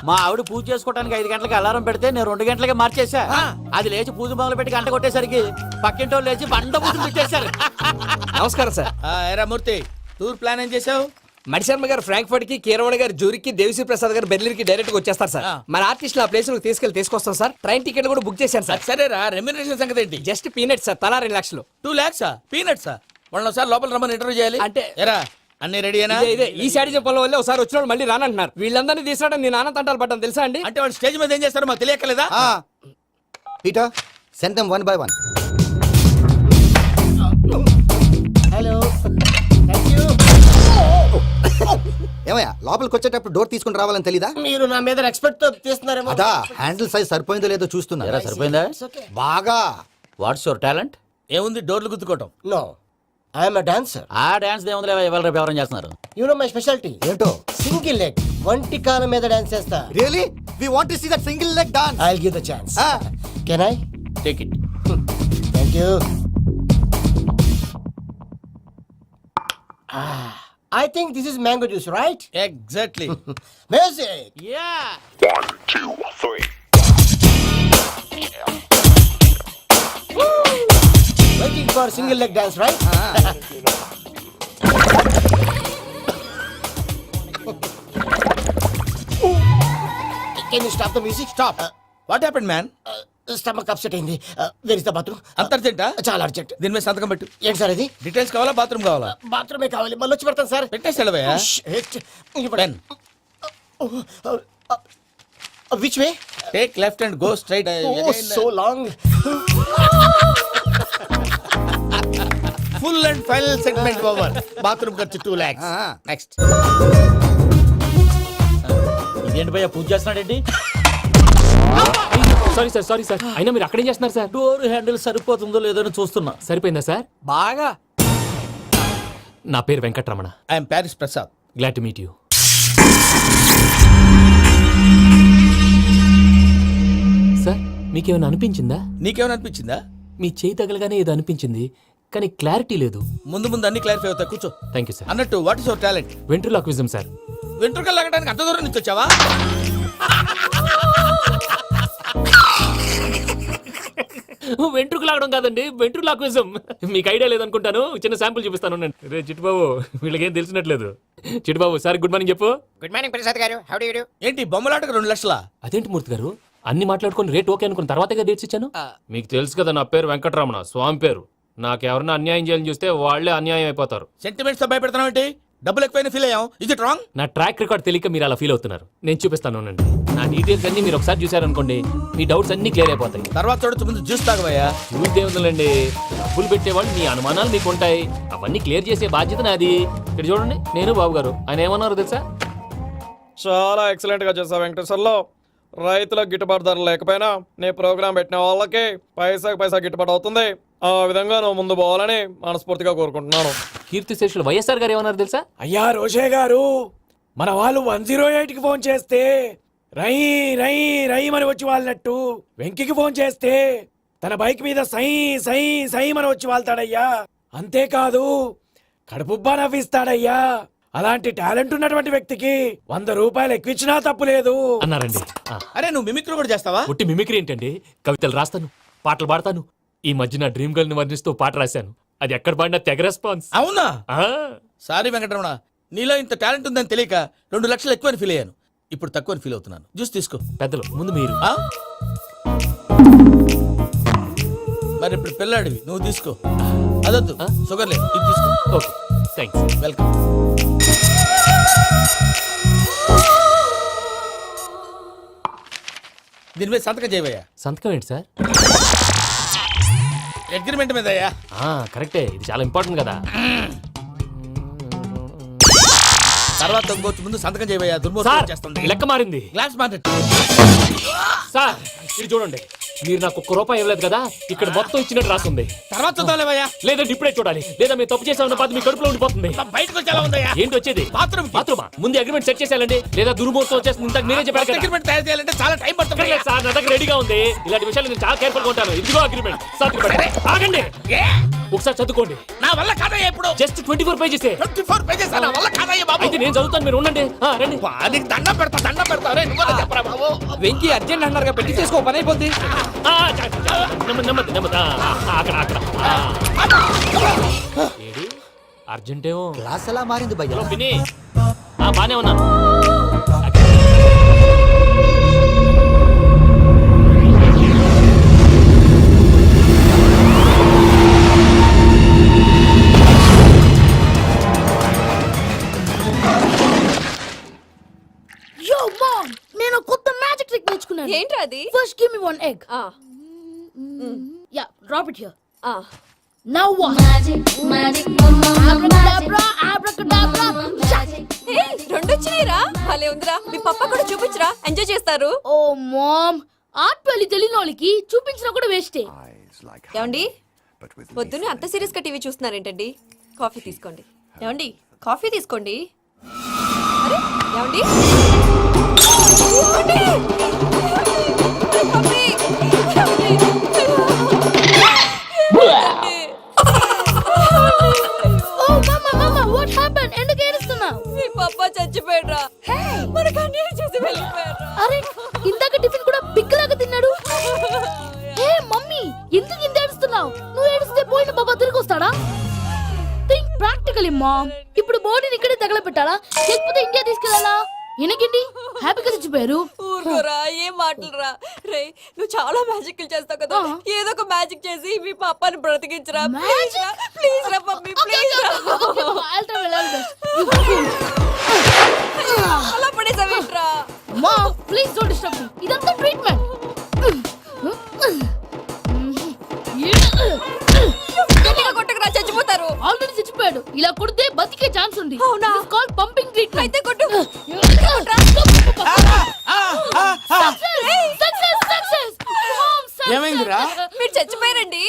S12: మా ఆవిడ పూజ చేసుకోవడానికి 5 గంటలకి అలారం పెడితే నేను 2 గంటలకి మార్చేసా. అది లేచి పూజ మొదలు పెట్టి గంట కొట్టేసరికి పక్కింటో లేచి బండ పూజలు పెట్టేశారు. నమస్కారం సార్.
S1: ఏరా మూర్తి, టూర్ ప్లాన్ ఏం చేసావు?
S12: మణిశర్మ గారు ఫ్రాంక్ఫర్ట్ కి, కీరవాణి గారు జూరికి, దేవిశ్రీ ప్రసాద్ గారు బెర్లిన్ కి డైరెక్ట్ గా వచ్చేస్తారు సార్. మన ఆర్టిస్ట్ ఆ ప్లేస్ తీసుకొస్తాం సార్. ట్రైన్ టికెట్ కూడా బుక్ చేశాను సార్.
S1: సరేరా, రెమ్యూనరేషన్ సంగతి ఏంటి?
S12: జస్ట్ పీనట్ సార్, తలా 2 లక్షలు.
S1: 2 lakhs పీనట్సా? వాళ్ళని ఒకసారి లోపల రమ్మని ఇంటర్వ్యూ చేయాలి.
S12: అంటే
S1: ఎరా అన్ని రెడీ అయినా?
S12: ఇదే ఈ శాడీ చెప్పడం వల్ల ఒకసారి వచ్చిన మళ్ళీ రానంటున్నారు. వీళ్ళందరినీ తీసుకురావడం నేను నాన్న తంటాలు పడ్డాను తెలుసా అండి.
S1: అంటే వాళ్ళు స్టేజ్ మీద ఏం చేస్తారో మాకు తెలియక్కలేదా?
S11: Peter send them 1 by 1.
S1: Hello, thank you.
S11: ఏమయ్యా లోపలికి వచ్చేటప్పుడు డోర్ తీసుకుని రావాలని తెలీదా?
S1: మీరు నా మీద ఎక్స్పెక్ట్ తో తీస్తున్నారేమో.
S11: అదా హ్యాండిల్ సైజ్ సరిపోయిందో లేదో చూస్తున్నా.
S12: సరిపోయిందా?
S11: బాగా.
S12: What's your talent?
S1: ఏముంది డోర్లు గుద్దుకోవటం? No, I'm a dancer.
S12: ఆ డాన్స్ దేవుందిలే, ఇవాళ రేపు ఎవరైనా చేస్తున్నారు.
S1: యు నో మై స్పెషాలిటీ
S11: ఏంటో?
S1: సింగిల్ లెగ్, వంటి కాలం మీద డాన్స్ చేస్తా.
S11: Really we want to see that single leg dance.
S1: I will give the chance. Can I
S12: take it.
S1: Thank you. I think this is mango juice, right? Exactly. Music.
S12: Yeah.
S13: 1, 2, 3.
S1: Waiting
S12: for single leg dance right can you stop the music stop
S14: what happened man?
S12: Stomach upset అయింది where is the bathroom
S14: అంత అర్జెంటా?
S12: చాలా urgent
S14: దీని మీద సంతకం పెట్టు.
S12: ఏంటి sir ఇది
S14: details కావాలా బాత్రూమ్ కావాలా?
S12: బాత్రూమే కావాలి మళ్ళీ వచ్చి పెడతాను సార్
S14: పెట్టేసి వెళ్ళవయ్యా. Pen.
S12: Which way
S14: take left and go straight.
S12: So long
S14: full and final segment over. Bathroom ఖర్చు 2 lakhs. నెక్స్ట్.
S12: ఇదేంటి భయ్యా పూజ చేస్తున్నాడేంటి
S6: సారీ సార్ అయినా మీరు అక్కడేం చేస్తున్నారు సార్?
S12: డోర్ హ్యాండిల్ సరిపోతుందో లేదో అని చూస్తున్నా
S6: సరిపోయిందా సార్?
S12: బాగా
S6: నా పేరు Venkataramana.
S14: I'm Paris Prasad.
S6: Glad to meet you. Sir మీకేమైనా అనిపించిందా?
S14: నీకేమైనా అనిపించిందా?
S6: మీ చేయి తగలగానే ఏదో అనిపించింది కానీ క్లారిటీ లేదు.
S14: ముందు ముందు అన్ని క్లారిఫై అవుతాయి. కూర్చో.
S6: Thank you sir.
S14: అన్నట్టు what is your talent?
S6: Ventriloquism sir.
S14: వెంట్రుకలు లాగడానికి అంత దూరం నుంచి వచ్చావా?
S6: వెంట్రుకు లాగడం కాదండి, వెంట్రులాక్విజం. మీకు ఐడియా లేదనుకుంటాను, చిన్న శాంపుల్ చూపిస్తాను. రే చిట్టుబాబు, వీళ్ళకేం తెలిసినట్లేదు. చిట్టుబాబు సార్ గుడ్ మార్నింగ్ చెప్పు.
S12: Good morning Prasad garu how do you do
S14: ఏంటి బొమ్మలాటకు 2 లక్షలా?
S6: అదేంటి మూర్తి గారు, అన్ని మాట్లాడుకుని రేట్ ఓకే అనుకున్న తర్వాతగా డేట్స్ ఇచ్చాను. మీకు తెలుసు కదా నా పేరు వెంకటరమణ, స్వామి పేరు. నాకెవరన్నా అన్యాయం చేయాలని చూస్తే వాళ్ళే అన్యాయం అయిపోతారు.
S14: సెంటిమెంట్స్ తో భయపెడతావు ఏంటి? డబ్బులు ఎక్కువైనా ఫీల్ అయ్యాం. ఇది రాంగ్.
S6: నా ట్రాక్ రికార్డ్ తెలియక మీరు అలా ఫీల్ అవుతున్నారు. నేను చూపిస్తాను ఉండండి. నా డీటెయిల్స్ అన్ని మీరు ఒకసారి చూసారనుకోండి, మీ డౌట్స్ అన్ని క్లియర్ అయిపోతాయి.
S14: తర్వాత చూడొచ్చు, ముందు జ్యూస్ తాగవయ్యా.
S6: చూస్తే ఉందండి, డబ్బులు పెట్టేవాళ్ళు మీ అనుమానాలు మీకు ఉంటాయి, అవన్నీ క్లియర్ చేసే బాధ్యత నాది. ఇక్కడ చూడండి, నేను బాబు గారు. ఆయన ఏమన్నారు తెలుసా?
S1: చాలా ఎక్సలెంట్ గా చేసావు వెంకటేశ్వర్లో. రైతులకు గిట్టుబాటు ధర లేకపోయినా నీ ప్రోగ్రాం పెట్టిన వాళ్ళకి పైసాకి పైసా గిట్టుబాటు అవుతుంది. ఆ విధంగా నువ్వు ముందు పోవాలని మనస్ఫూర్తిగా కోరుకుంటున్నాను.
S6: కీర్తి శేషులు వైఎస్ఆర్ గారు ఏమన్నారు తెలుసా?
S3: అయ్యా రోషే గారు, మన వాళ్ళు 108కి ఫోన్ చేస్తే రై రై రై అని వచ్చి వాళ్ళనట్టు, వెంకికి ఫోన్ చేస్తే తన బైక్ మీద సై సై సై అని వచ్చి వాళ్తాడయ్యా. అంతేకాదు కడుపుబ్బా నవ్విస్తాడయ్యా. అలాంటి టాలెంట్ ఉన్నటువంటి వ్యక్తికి 100 రూపాయలు ఎక్కువచ్చినా తప్పు లేదు
S6: అన్నారండి.
S14: అరే నువ్వు మిమిక్రీ కూడా చేస్తావా?
S6: ఒట్టి మిమిక్రీ ఏంటండి, కవితలు రాస్తాను, పాటలు పాడతాను. ఈ మధ్య నా డ్రీమ్ గర్ల్ ని వర్ణిస్తూ పాట రాశాను, అది ఎక్కడ పాడినా తెగ రెస్పాన్స్.
S14: అవునా? సారీ వెంకటరమణ, నీలో ఇంత టాలెంట్ ఉందని తెలియక 2 లక్షలు ఎక్కువని ఫీల్ అయ్యాను. ఇప్పుడు తక్కువని ఫీల్ అవుతున్నాను. జ్యూస్ తీసుకో.
S6: పెద్దలు ముందు మీరు.
S14: మరి ఇప్పుడు పిల్లాడివి, నువ్వు తీసుకో. అదొద్దు, షుగర్ లేదు, ఇది తీసుకో.
S6: Okay thanks.
S14: వెల్కమ్. దీని మీద సంతకం చేయవయ్యా.
S6: సంతకం ఏంటి సార్?
S14: అగ్రిమెంట్ మీద అయ్యా.
S6: కరెక్టే, ఇది చాలా ఇంపార్టెంట్ కదా.
S14: తర్వాత ఇంకొచ్చి ముందు సంతకం చేయవయ్యా. దుర్మోహం చేస్తుంది.
S6: లెక్క మారింది.
S14: Glass market.
S6: సార్ ఇది చూడండి, మీరు నాకు 1 రూపాయి ఇవ్వలేదు కదా, ఇక్కడ మొత్తం ఇచ్చినట్టు రాస్తుంది.
S14: తర్వాత చూద్దాంలేవయ్యా.
S6: లేదంటే ఇప్పుడే చూడాలి, లేదా మీరు తప్పు చేసామన్న బాధ మీ కడుపులో ఉండిపోతుంది.
S14: బయటకు వచ్చేలా ఉందయ్యా.
S6: ఏంటి వచ్చేది?
S14: బాత్రూమా?
S6: ముందు అగ్రిమెంట్ సెట్ చేసేయాలండి, లేదా దుర్మూర్తం వచ్చేస్తుంది. ఇంతకు మీరే చెప్పారు కదా.
S14: అగ్రిమెంట్ తయారు చేయాలంటే చాలా టైం పడుతుంది
S6: సార్. నా దగ్గర రెడీగా ఉంది. ఇలాంటి విషయాలు నేను చాలా కేర్ఫుల్ గా ఉంటాను. ఇదిగో అగ్రిమెంట్. ఆగండి, ఒకసారి చదువుకోండి.
S14: నా వల్ల కాదయ్యా. ఇప్పుడు
S6: జస్ట్ 24 పేజెస్.
S14: 24 పేజెస్ నా వల్ల కాదయ్యా బాబు.
S6: అయితే నేను చదువుతాను, మీరు ఉండండి. రండి.
S14: నీకు దండం పెడతా రే. నువ్వు చెప్పరా బాబు.
S12: వెంకీ అర్జెంట్ అన్నారుగా, పెట్టి చేసుకో, పని అయిపోద్ది.
S6: నెమ్మది. అక్కడ ఏడి అర్జెంటేమో.
S4: క్లాస్ ఎలా మారింది భయ్యా?
S6: పిన్ని బానే ఉన్నాను.
S7: యో మామ్, నేను కొత్త మ్యాజిక్ ట్రిక్ నేర్చుకున్నాను.
S10: ఏంట్రా అది?
S7: First give me 1 egg. Yeah, drop it here. Now what? Abracadabra, abracadabra.
S10: Hey, 2 వచ్చినాయిరా. భలే ఉందిరా. మీ పప్ప కూడా చూపించరా, ఎంజాయ్ చేస్తారు.
S7: ఓ మామ్, ఆర్ట్ పెళ్లి తెలియని వాళ్ళకి చూపించినా కూడా వేస్టే.
S10: ఏమండి, పొద్దున్నే అంత సీరియస్ గా టీవీ చూస్తున్నారేంటండి? కాఫీ తీసుకోండి. ఏమండి, కాఫీ తీసుకోండి. అరే ఏమండి,
S7: వాట్ హ్యాపెండ్? ఎందుకు ఏడుస్తున్నావు?
S10: మీ పప్ప చచ్చిపోయాడ్రా. మనకు అన్యాయం చేసి వెళ్ళిపోయాడ్రా.
S7: అరే, ఇందాక టిఫిన్ కూడా బిగ్గలాగా తిన్నాడు. ఏ మమ్మీ, ఎందుకు ఇంత ఏడుస్తున్నావు? నువ్వు ఏడిస్తే పోయిన బాబా తిరిగి తీసుకెళ్ళి మామ్. ఇప్పుడు బాడీని ఇక్కడే తగలబెట్టాలా లేకపోతే ఇండియా తీసుకెళ్ళాలా? ఎనకండి హ్యాపీగా చచ్చిపోయారు.
S10: ఊరుకోరా, ఏం మాటలురా రే. నువ్వు చాలా మ్యాజిక్లు చేస్తావు కదా, ఏదో ఒక మ్యాజిక్ చేసి మీ పాపాని బ్రతికించరా. ప్లీజ్ రా మమ్మీ, ప్లీజ్ రా. అలా పడేసావేంట్రా?
S7: Mom please don't disturb me. ఇదంతా ట్రీట్మెంట్.
S10: గట్టిగా కొట్టకురా, చచ్చిపోతారు.
S7: ఆల్రెడీ చచ్చిపోయాడు. ఇలా కొడితే బతికే ఛాన్స్ ఉంది.
S10: అవునా?
S7: Call pumping treatment.
S10: అయితే కొట్టు.
S14: ఏమైందిరా?
S10: మీరు చచ్చిపోయారండి.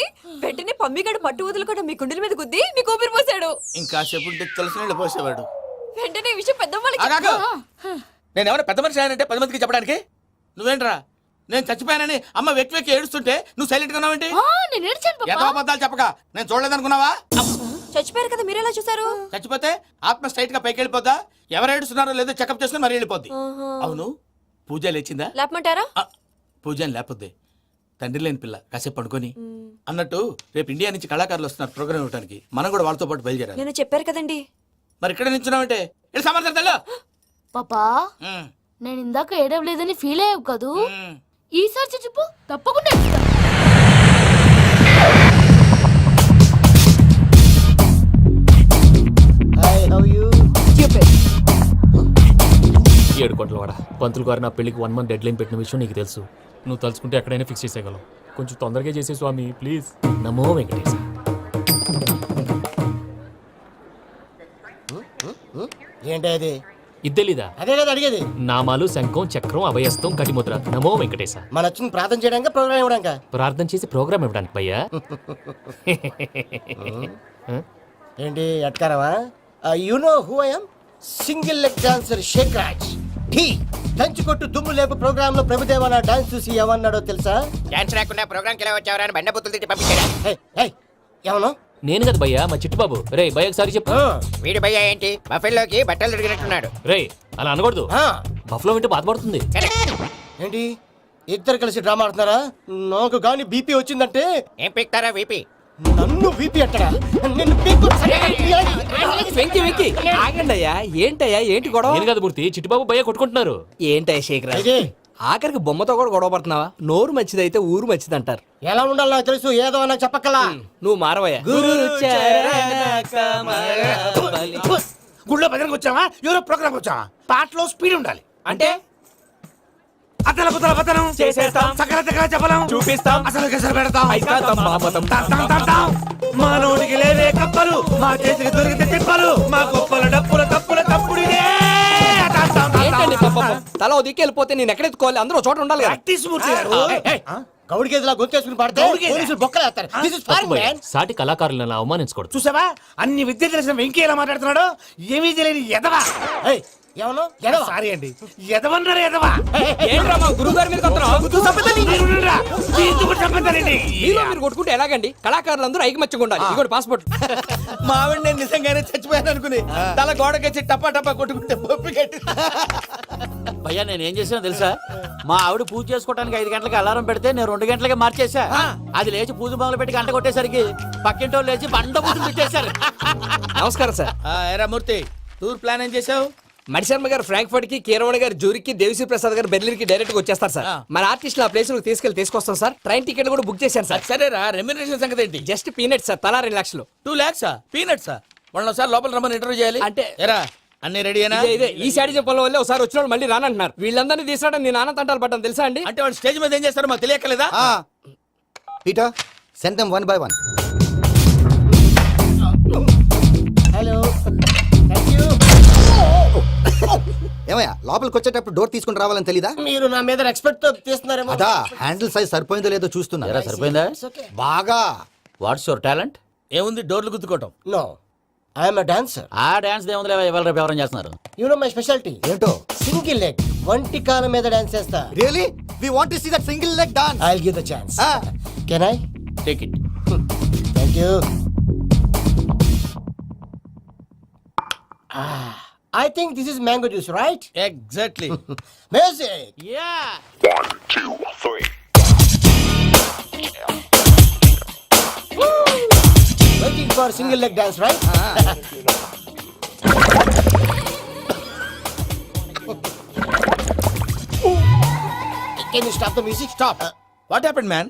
S10: వెంటనే పమ్మిగాడు పట్టు వదులుకుండా మీ గుండెల మీద గుద్ది మీకు ఊపిరి పోసాడు.
S14: ఇంకా సేపు తెలిసిన నీళ్ళు పోసేవాడు.
S10: వెంటనే ఈ విషయం పెద్దవాళ్ళకి
S14: ఆగాగు. నేను ఎవరైనా పెద్ద మనిషి ఆయనంటే 10 మందికి చెప్పడానికి. నువ్వేంట్రా నేను చచ్చిపోయానని అమ్మ వెక్కి వెక్కి ఏడుస్తుంటే నువ్వు సైలెంట్ గా ఉన్నావేంటి?
S7: నేను ఏడ్చాను
S14: ఎంతో అబద్ధాలు చెప్పక నేను చూడలేదనుకున్నావా?
S10: చచ్చిపోయారు కదా, మీరెలా చూసారు?
S14: చచ్చిపోతే ఆత్మ స్ట్రైట్ గా పైకి వెళ్ళిపోద్దా? ఎవరు ఏడుస్తున్నారో లేదో చెకప్ చేసుకుని మరీ వెళ్ళిపోద్ది. అవును, పూజ లేచిందా?
S10: లేపమంటారా?
S14: పూజ లేకపోద్ది. తండ్రి లేని పిల్ల కాసేపు పడుకొని అన్నట్టు రేపు ఇండియా నుంచి కళాకారులు వస్తున్నారు ప్రోగ్రామ్ ఇవ్వడానికి. మనం కూడా వాళ్ళతో పాటు బయలుదేరాలి.
S10: నేను చెప్పారు కదండి.
S14: మరి ఇక్కడ నిల్చున్నావంటే సమర్థతలో
S7: పాపా నేను ఇందాక ఏడవలేదని ఫీల్ అయ్యావు కదూ. ఈసారి చచ్చిపో తప్పకుండా ఏడుస్తా.
S6: ఏడు కోట్ల వాడ పంతులు గారు నా పెళ్లికి 1 month డెడ్ లైన్ పెట్టిన విషయం నీకు తెలుసు. నువ్వు తలుచుకుంటే ఎక్కడైనా ఫిక్స్ చేసేయగలవు. కొంచెం తొందరగా చేసే స్వామి ప్లీజ్. నమో వెంకటేశ.
S12: ఏంటి అది?
S6: ఇది తెలీదా?
S12: అదే కదా అడిగేది.
S6: నామాలు, శంఖం, చక్రం, అభయస్తం, కటిముద్ర. నమో వెంకటేశ.
S12: మన వచ్చింది ప్రార్థన చేయడానికి ప్రోగ్రామ్ ఇవ్వడానికి.
S6: ప్రార్థన చేసి ప్రోగ్రామ్ ఇవ్వడానికి భయ్యా.
S12: ఏంటి ఎట్కారవా? You know who I am? Single leg dancer Sheikh Raj. టీ దంచి కొట్టు దుమ్ము లేపు ప్రోగ్రామ్ లో ప్రభుదేవ నా డాన్స్ చూసి ఏమన్నాడో తెలుసా?
S11: డాన్స్ రాకుండా ప్రోగ్రామ్ కి ఎలా వచ్చావరా అని బండ బుద్ధులు తిట్టి పంపించాడా?
S12: ఏమన్నా?
S6: నేను కదా భయ్యా, మా చిట్టుబాబు. రే భయ్య ఒకసారి చెప్పు.
S11: వీడి భయ్యా ఏంటి బఫెల్లోకి బట్టలు తిరిగినట్టున్నాడు.
S6: రే అలా అనకూడదు. బఫ్లో వింటే బాధపడుతుంది.
S12: ఏంటి ఇద్దరు కలిసి డ్రామా ఆడుతున్నారా? నాకు గాని బీపీ వచ్చిందంటే
S11: ఏం పీక్తారా వీపీ?
S12: నన్ను బీపీ అట్టడా?
S15: ఆగండి అయ్యా, ఏంటయ్యా ఏంటి గొడవ?
S6: నేను కదా మూర్తి, చిట్టుబాబు భయ్య కొట్టుకుంటున్నారు.
S15: ఏంటయ్యా శేఖర్, ఆఖరికి బొమ్మతో కూడా గొడవ పడుతున్నావా? నోరు మంచిదైతే ఊరు మంచిది అంటారు.
S12: ఎలా ఉండాలో నాకు తెలుసు, ఏదో నాకు చెప్పక్కలా.
S15: నువ్వు మారవయ్యా.
S3: గుళ్ళో భజనకు వచ్చావా? ఎవరో ప్రోగ్రామ్ వచ్చావా? పాటలో స్పీడ్ ఉండాలి.
S15: అంటే
S3: అతల కుతల పతనం
S15: చేసేస్తాం,
S3: సకల దగ్గర చెప్పలేం,
S15: చూపిస్తాం,
S3: అసలు గసలు పెడతాం.
S15: అయితాం, మామతం.
S3: మానవుడికి లేవే కప్పలు, మా చేతికి దొరికితే తిప్పలు, మా గొప్పల డప్పుల తప్పుల తప్పుడిదే.
S15: ఏంటండి పాపం? తల ఓ దిక్కు వెళ్ళిపోతే నేను ఎక్కడెత్తుకోవాలి? అందరూ ఒక చోట ఉండాలి కదా.
S3: ప్రాక్టీస్ మూర్తి గారు.
S12: గౌడికి ఎదులా గొంతేసుకుని పడితే పోలీసులు బొక్కలేస్తారు. This is fun, man.
S6: సాటి కళాకారులను అవమానించకూడదు.
S3: చూసావా అన్ని విద్య తెలిసిన వెంకీ ఎలా మాట్లాడుతున్నాడు? ఏమీ తెలియని ఎదవా.
S12: ఏమన్నా?
S3: సారీ అండి, ఎదవన్నారు ఎదవా.
S15: ఏంట్రా మా గురువు గారి మీద మీలో మీరు కొట్టుకుంటే ఎలాగండి? కళాకారులందరూ ఐకమత్యంగా ఉండాలి. ఇదిగోటి పాస్పోర్ట్.
S14: మా ఆవిడ నేను నిజంగానే చచ్చిపోయాను అనుకుని తల గోడకొచ్చి టపా టపా కొట్టుకుంటే పొప్పి కట్టి.
S12: భయ్యా నేను ఏం చేసినా తెలుసా? మా ఆవిడ పూజ చేసుకోవడానికి 5 గంటలకి అలారం పెడితే నేను 2 గంటలకి మార్చేసా. అది లేచి పూజ మొదలు పెట్టి గంట కొట్టేసరికి పక్కింటో లేచి బండ పూజలు పెట్టేశారు.
S15: నమస్కారం సార్.
S14: ఏరా మూర్తి, టూర్ ప్లాన్ ఏం చేసావు?
S15: మణిశర్మ గారు ఫ్రాంక్ఫర్ట్ కి, కీరవాణి గారు జూరికి, దేవిశ్రీ ప్రసాద్ గారు బెర్లిన్ కి డైరెక్ట్ గా వచ్చేస్తారు సార్. మన ఆర్టిస్ట్ ఆ ప్లేస్ తీసుకొస్తాం సార్. ట్రైన్ టికెట్ కూడా బుక్ చేశాను సార్.
S14: సరేరా, రెమ్యూనరేషన్ సంగతి ఏంటి?
S15: జస్ట్ పీనట్ సార్, తలా 2 లక్షలు.
S14: 2 lakhs పీనట్సా? వాళ్ళని ఒకసారి లోపల రమ్మని ఇంటర్వ్యూ చేయాలి.
S15: అంటే
S14: ఎరా అన్ని రెడీనా?
S15: ఇదే ఈ శాడీ చెప్పడం వల్ల ఒకసారి వచ్చిన వాళ్ళు మళ్ళీ రానంటున్నారు. వీళ్ళందరినీ తీసుకురావడం నేను ఆనంద తంటాలు పడ్డాను తెలుసా అండి.
S14: అంటే వాళ్ళు స్టేజ్ మీద ఏం చేస్తారో మాకు తెలియక్కలేదా?
S11: Peter send them 1 by 1.
S12: Hello, thank you.
S11: ఏమయ్యా లోపలికి వచ్చేటప్పుడు డోర్ తీసుకుని రావాలని తెలీదా?
S12: మీరు నా మీద ఎక్స్పెక్ట్ తో తీస్తున్నారేమో.
S11: అదా హ్యాండిల్ సైజ్ సరిపోయిందో లేదో చూస్తున్నా.
S12: సరిపోయిందా?
S11: బాగా.
S12: What's your talent?
S14: ఏముంది డోర్లు గుద్దుకోవటం.
S12: No, I'm dancer. ఆ డాన్స్ దేవుందిలే, ఇవాళ రేపు ఎవరైనా చేస్తున్నారు. యు నో మై స్పెషాలిటీ
S11: ఏంటో?
S12: సింగిల్ లెగ్, వంటి కాలం మీద డాన్స్ చేస్తా.
S11: Really we want to see that single leg dance.
S12: I will give the chance. Can I
S14: take it?
S12: Thank you. I think this is mango juice, right?
S14: Exactly.
S12: Music.
S14: Yeah.
S13: 1, 2, 3.
S12: Waiting for single leg dance, right? Can you stop the music
S14: stop what happened man?